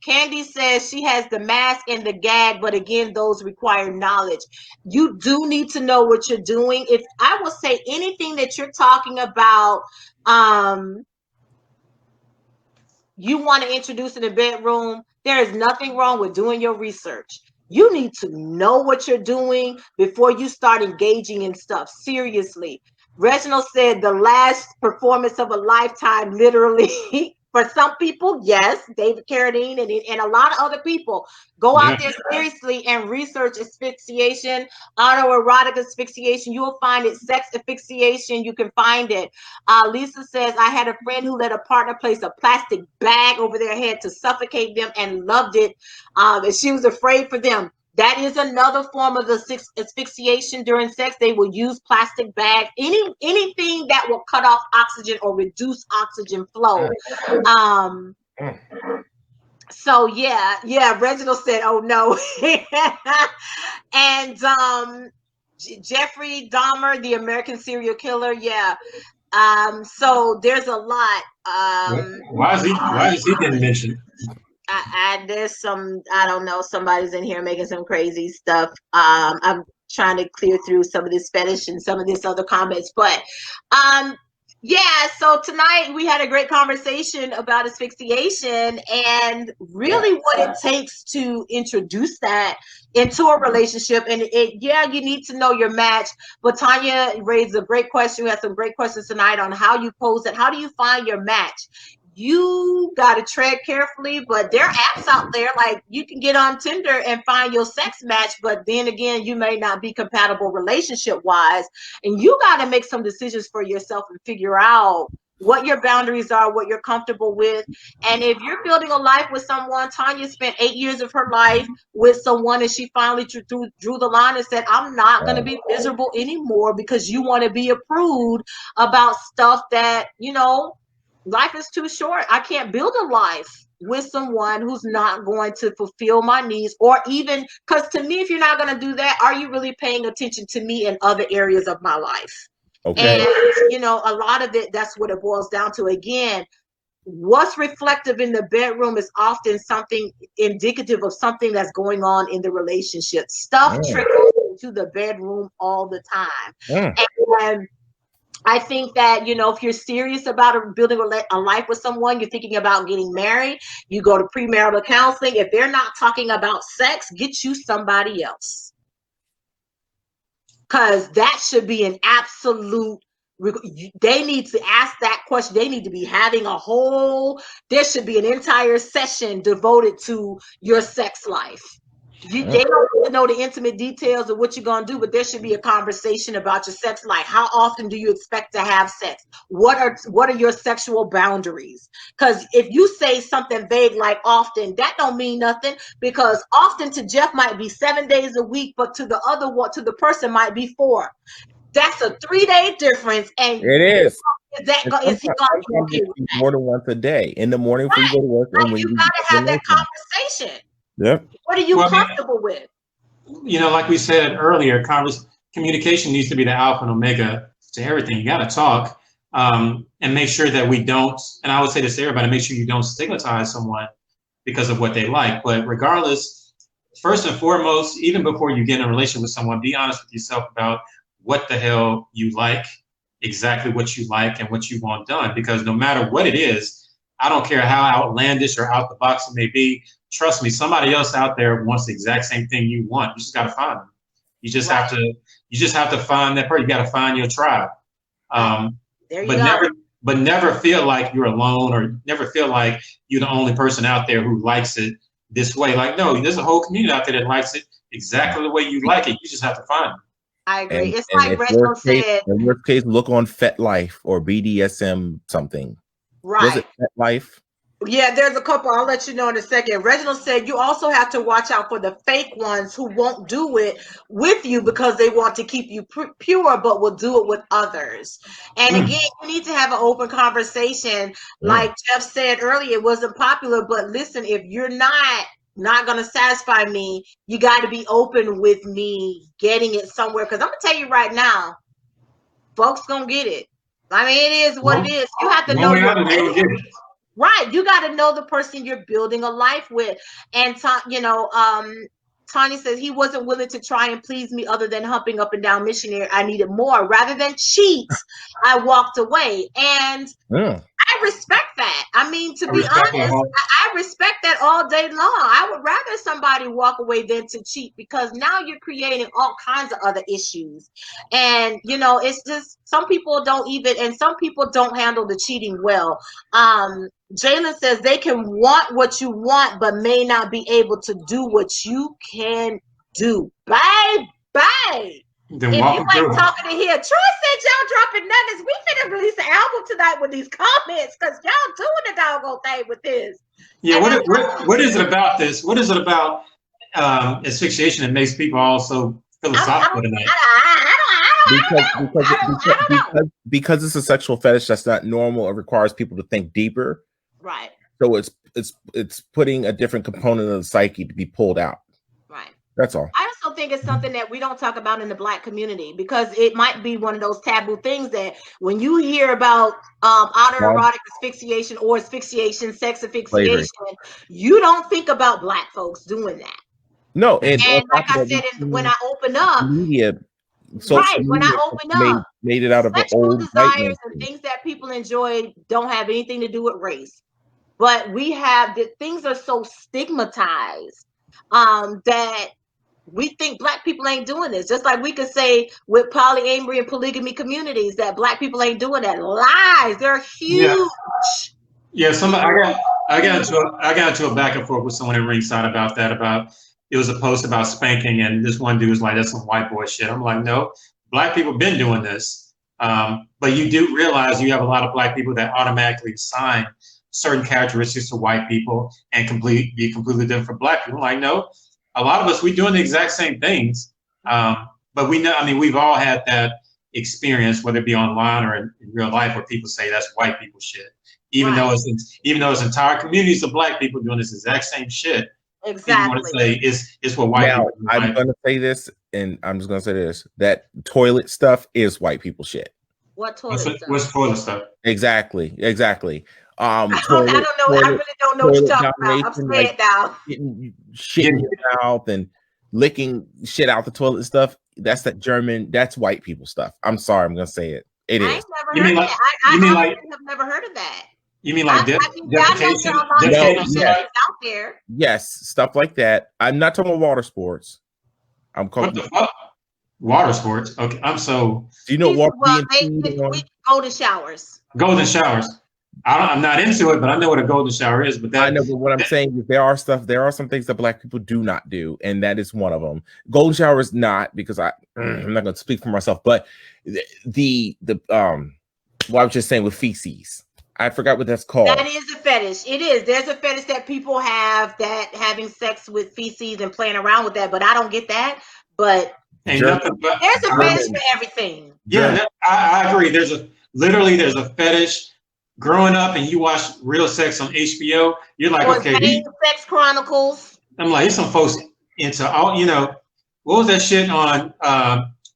Candy says she has the mask and the gag, but again, those require knowledge. You do need to know what you're doing. If I will say anything that you're talking about, you want to introduce in the bedroom, there is nothing wrong with doing your research. You need to know what you're doing before you start engaging in stuff. Seriously. Reginald said the last performance of a lifetime, literally. For some people, yes, David Carradine and a lot of other people. Go out there seriously and research asphyxiation, autoerotic asphyxiation. You will find it. Sex asphyxiation, you can find it. Lisa says, I had a friend who let a partner place a plastic bag over their head to suffocate them and loved it. And she was afraid for them. That is another form of the asphyxiation during sex. They will use plastic bags, anything that will cut off oxygen or reduce oxygen flow. So yeah, Reginald said, "Oh no," and Jeffrey Dahmer, the American serial killer, yeah. So there's a lot. Why is he getting mentioned? There's some, I don't know, somebody's in here making some crazy stuff. I'm trying to clear through some of this fetish and some of this other comments, but yeah, so tonight we had a great conversation about asphyxiation and really what it takes to introduce that into a relationship. And you need to know your match. But Tanya raised a great question. We had some great questions tonight on how you pose it. How do you find your match? You got to tread carefully, but there are apps out there, like you can get on Tinder and find your sex match, but then again, you may not be compatible relationship wise, and you got to make some decisions for yourself and figure out what your boundaries are, what you're comfortable with. And if you're building a life with someone, Tanya spent 8 years of her life with someone, and she finally drew the line and said, I'm not going to be miserable anymore because you want to be approved about stuff that, life is too short. I can't build a life with someone who's not going to fulfill my needs, or even, because to me, if you're not going to do that, are you really paying attention to me in other areas of my life? Okay. And, a lot of it, that's what it boils down to. Again, what's reflective in the bedroom is often something indicative of something that's going on in the relationship. Stuff trickles into the bedroom all the time. And I think that, if you're serious about building a life with someone, you're thinking about getting married, you go to premarital counseling. If they're not talking about sex, get you somebody else. Because that should be an absolute, they need to ask that question. They need to be having there should be an entire session devoted to your sex life. They don't need to know the intimate details of what you're going to do, but there should be a conversation about your sex life. How often do you expect to have sex? What are your sexual boundaries? Because if you say something vague like often, that don't mean nothing, because often to Jeff might be 7 days a week, but to the person might be 4. That's a 3-day difference. And it is. Is he going to be okay with that? More than once a day, in the morning before you go to work. And when you got to have that conversation. Yep. What are you comfortable with? Like we said earlier, communication needs to be the alpha and omega to everything. You got to talk and make sure that we don't, and I would say this to everybody, make sure you don't stigmatize someone because of what they like. But regardless, first and foremost, even before you get in a relationship with someone, be honest with yourself about what the hell you like, exactly what you like and what you want done. Because no matter what it is, I don't care how outlandish or out the box it may be, trust me, somebody else out there wants the exact same thing you want. You just got to find them. You just have to find that person. You got to find your tribe. But never feel like you're alone, or never feel like you're the only person out there who likes it this way. Like, no, there's a whole community out there that likes it exactly the way you like it. You just have to find them. I agree. It's like Reginald said. In worst case, look on FetLife or BDSM something. Right. Was it FetLife? Yeah, there's a couple. I'll let you know in a second. Reginald said you also have to watch out for the fake ones who won't do it with you because they want to keep you pure, but will do it with others. And again, you need to have an open conversation. Like Jeff said earlier, it wasn't popular, but listen, if you're not going to satisfy me, you got to be open with me getting it somewhere. Because I'm going to tell you right now, folks going to get it. I mean, it is what it is. You have to know right. You got to know the person you're building a life with. And, Tanya says he wasn't willing to try and please me other than humping up and down missionary. I needed more. Rather than cheat, I walked away. And I respect that. I mean, to be honest, I respect that all day long. I would rather somebody walk away than to cheat, because now you're creating all kinds of other issues. And, it's just some people don't handle the cheating well. Jalen says they can want what you want, but may not be able to do what you can do. Bye. Then if you ain't talking to here, Troy said y'all dropping nuggets. We finna release an album tonight with these comments, because y'all doing the doggone thing with this. Yeah, what is it about this? What is it about asphyxiation, it makes people also philosophical tonight. Because it's a sexual fetish that's not normal, it requires people to think deeper. Right. So it's putting a different component of the psyche to be pulled out. Right. That's all. I also think it's something that we don't talk about in the Black community, because it might be one of those taboo things that when you hear about autoerotic asphyxiation or asphyxiation, sex asphyxiation, you don't think about Black folks doing that. No, and like I said, when I open up, media, when I open up, made it out of sexual desires and things that people enjoy don't have anything to do with race. But we have things are so stigmatized that we think Black people ain't doing this. Just like we could say with polyamory and polygamy communities that Black people ain't doing that. Lies. They're huge. Yeah. I got into a back and forth with someone in ringside about that. It was a post about spanking, and this one dude was like, "That's some white boy shit." I'm like, no, Black people been doing this. But you do realize you have a lot of Black people that automatically assign certain characteristics to white people and be completely different from Black people. Like, no, a lot of us, we doing the exact same things. But we know, I mean, we've all had that experience, whether it be online or in real life, where people say that's white people shit. Even though it's entire communities of Black people doing this exact same shit. Exactly. You want to say it's what white people do. I'm going to say this, and I'm just going to say this: that toilet stuff is white people shit. What toilet stuff? What's toilet stuff? Exactly. I don't know. I really don't know what you're talking about. I'm saying now. Shit in your mouth and licking shit out the toilet and stuff. That's that's white people stuff. I'm sorry, I'm going to say it. It is. I have never heard of that. You mean like defecation? Out there. Yes, stuff like that. I'm not talking about water sports. I'm calling water sports. Okay, Do you know what? Golden showers. Golden showers. I'm not into it, but I know what a golden shower is. But I know. But what I'm saying is there are some things that Black people do not do, and that is one of them. Golden shower is not, because I'm not going to speak for myself, but what I was just saying with feces. I forgot what that's called. That is a fetish. It is. There's a fetish that people have, that having sex with feces and playing around with that, but I don't get that. But there's a fetish for everything. Yeah, I agree. There's a fetish. Growing up and you watch Real Sex on HBO, you're like, okay. Sex Chronicles. I'm like, there's some folks into all, what was that shit on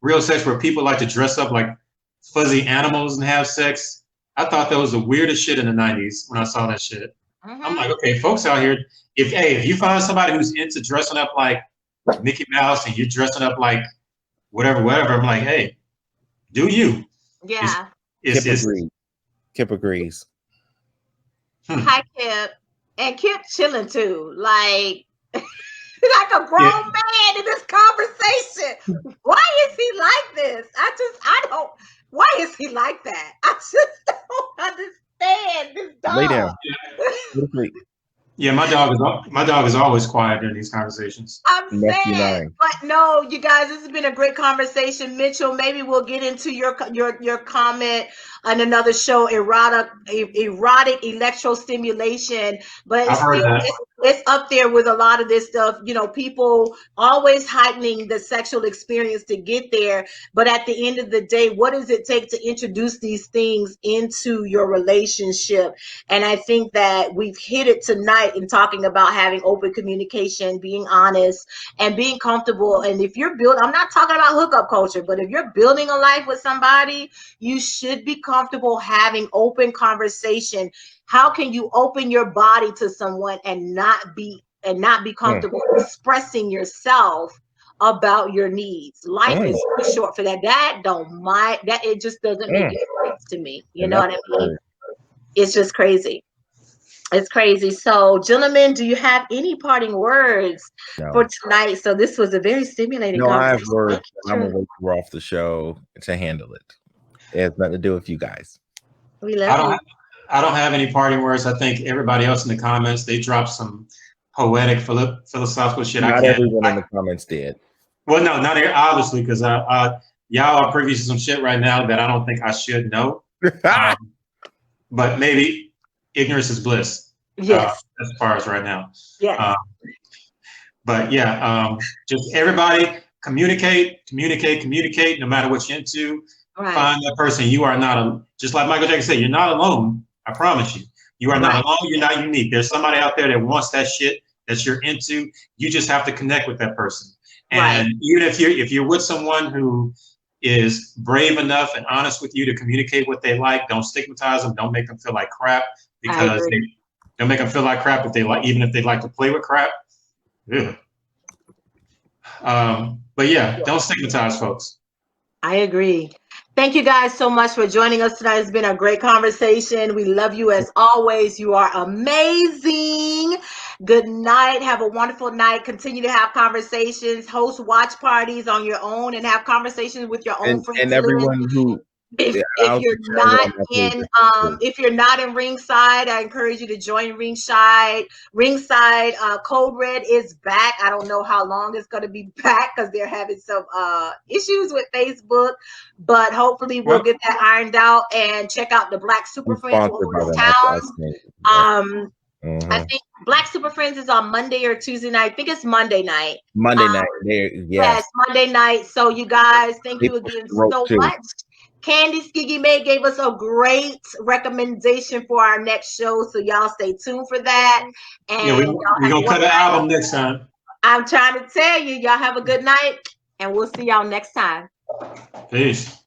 Real Sex where people like to dress up like fuzzy animals and have sex? I thought that was the weirdest shit in the 90s when I saw that shit. Mm-hmm. I'm like, okay, folks out here, if you find somebody who's into dressing up like Mickey Mouse and you're dressing up like whatever, I'm like, hey, do you? Yeah. Kip agrees. Hi, Kip. And Kip chilling too. Like a grown man in this conversation. Why is he like this? Why is he like that? I just don't understand this dog. Lay down. Yeah, my dog is always quiet during these conversations. I'm saying, but no, you guys, this has been a great conversation. Mitchell, maybe we'll get into your comment on another show, erotic electrostimulation. But it's up there with a lot of this stuff. People always heightening the sexual experience to get there. But at the end of the day, what does it take to introduce these things into your relationship? And I think that we've hit it tonight in talking about having open communication, being honest, and being comfortable. And if you're I'm not talking about hookup culture, but if you're building a life with somebody, you should be comfortable having open conversation. How can you open your body to someone and not be comfortable expressing yourself about your needs? Life is too short for that. It just doesn't make any sense to me. You know what I mean? It's just crazy. It's crazy. So, gentlemen, do you have any parting words for tonight? So this was a very stimulating conversation. I have words. I'm going to wait for off the show to handle it. It has nothing to do with you guys. We love you. I don't have any parting words. I think everybody else in the comments, they dropped some poetic, philosophical shit. Not everyone in the comments did. Well, no, not obviously, because y'all are privy to some shit right now that I don't think I should know. But maybe ignorance is bliss. Yes. As far as right now. Yes. But yeah, just everybody communicate, no matter what you're into. Right. Find that person. You are not just like Michael Jackson said, you're not alone. I promise you. You are not alone. You're not unique. There's somebody out there that wants that shit that you're into. You just have to connect with that person. And even if you're with someone who is brave enough and honest with you to communicate what they like, don't stigmatize them. Don't make them feel like crap, because don't make them feel like crap if they like, even if they like to play with crap. Yeah. But yeah, don't stigmatize folks. I agree. Thank you guys so much for joining us tonight. It's been a great conversation. We love you as always. You are amazing. Good night. Have a wonderful night. Continue to have conversations, host watch parties on your own, and have conversations with your own friends. And everyone who if you're not in Ringside, I encourage you to join Ringside. Code Red is back. I don't know how long it's going to be back because they're having some issues with Facebook, but hopefully we'll get that ironed out. And check out the Black Super Friends Town. I think Black Super Friends is on Monday or Tuesday night. I think it's Monday night. Monday night. Yes, Monday night. So you guys, thank you again so much. Candice Gigi May gave us a great recommendation for our next show, so y'all stay tuned for that. And we're gonna cut an album next time. I'm trying to tell you, y'all have a good night, and we'll see y'all next time. Peace.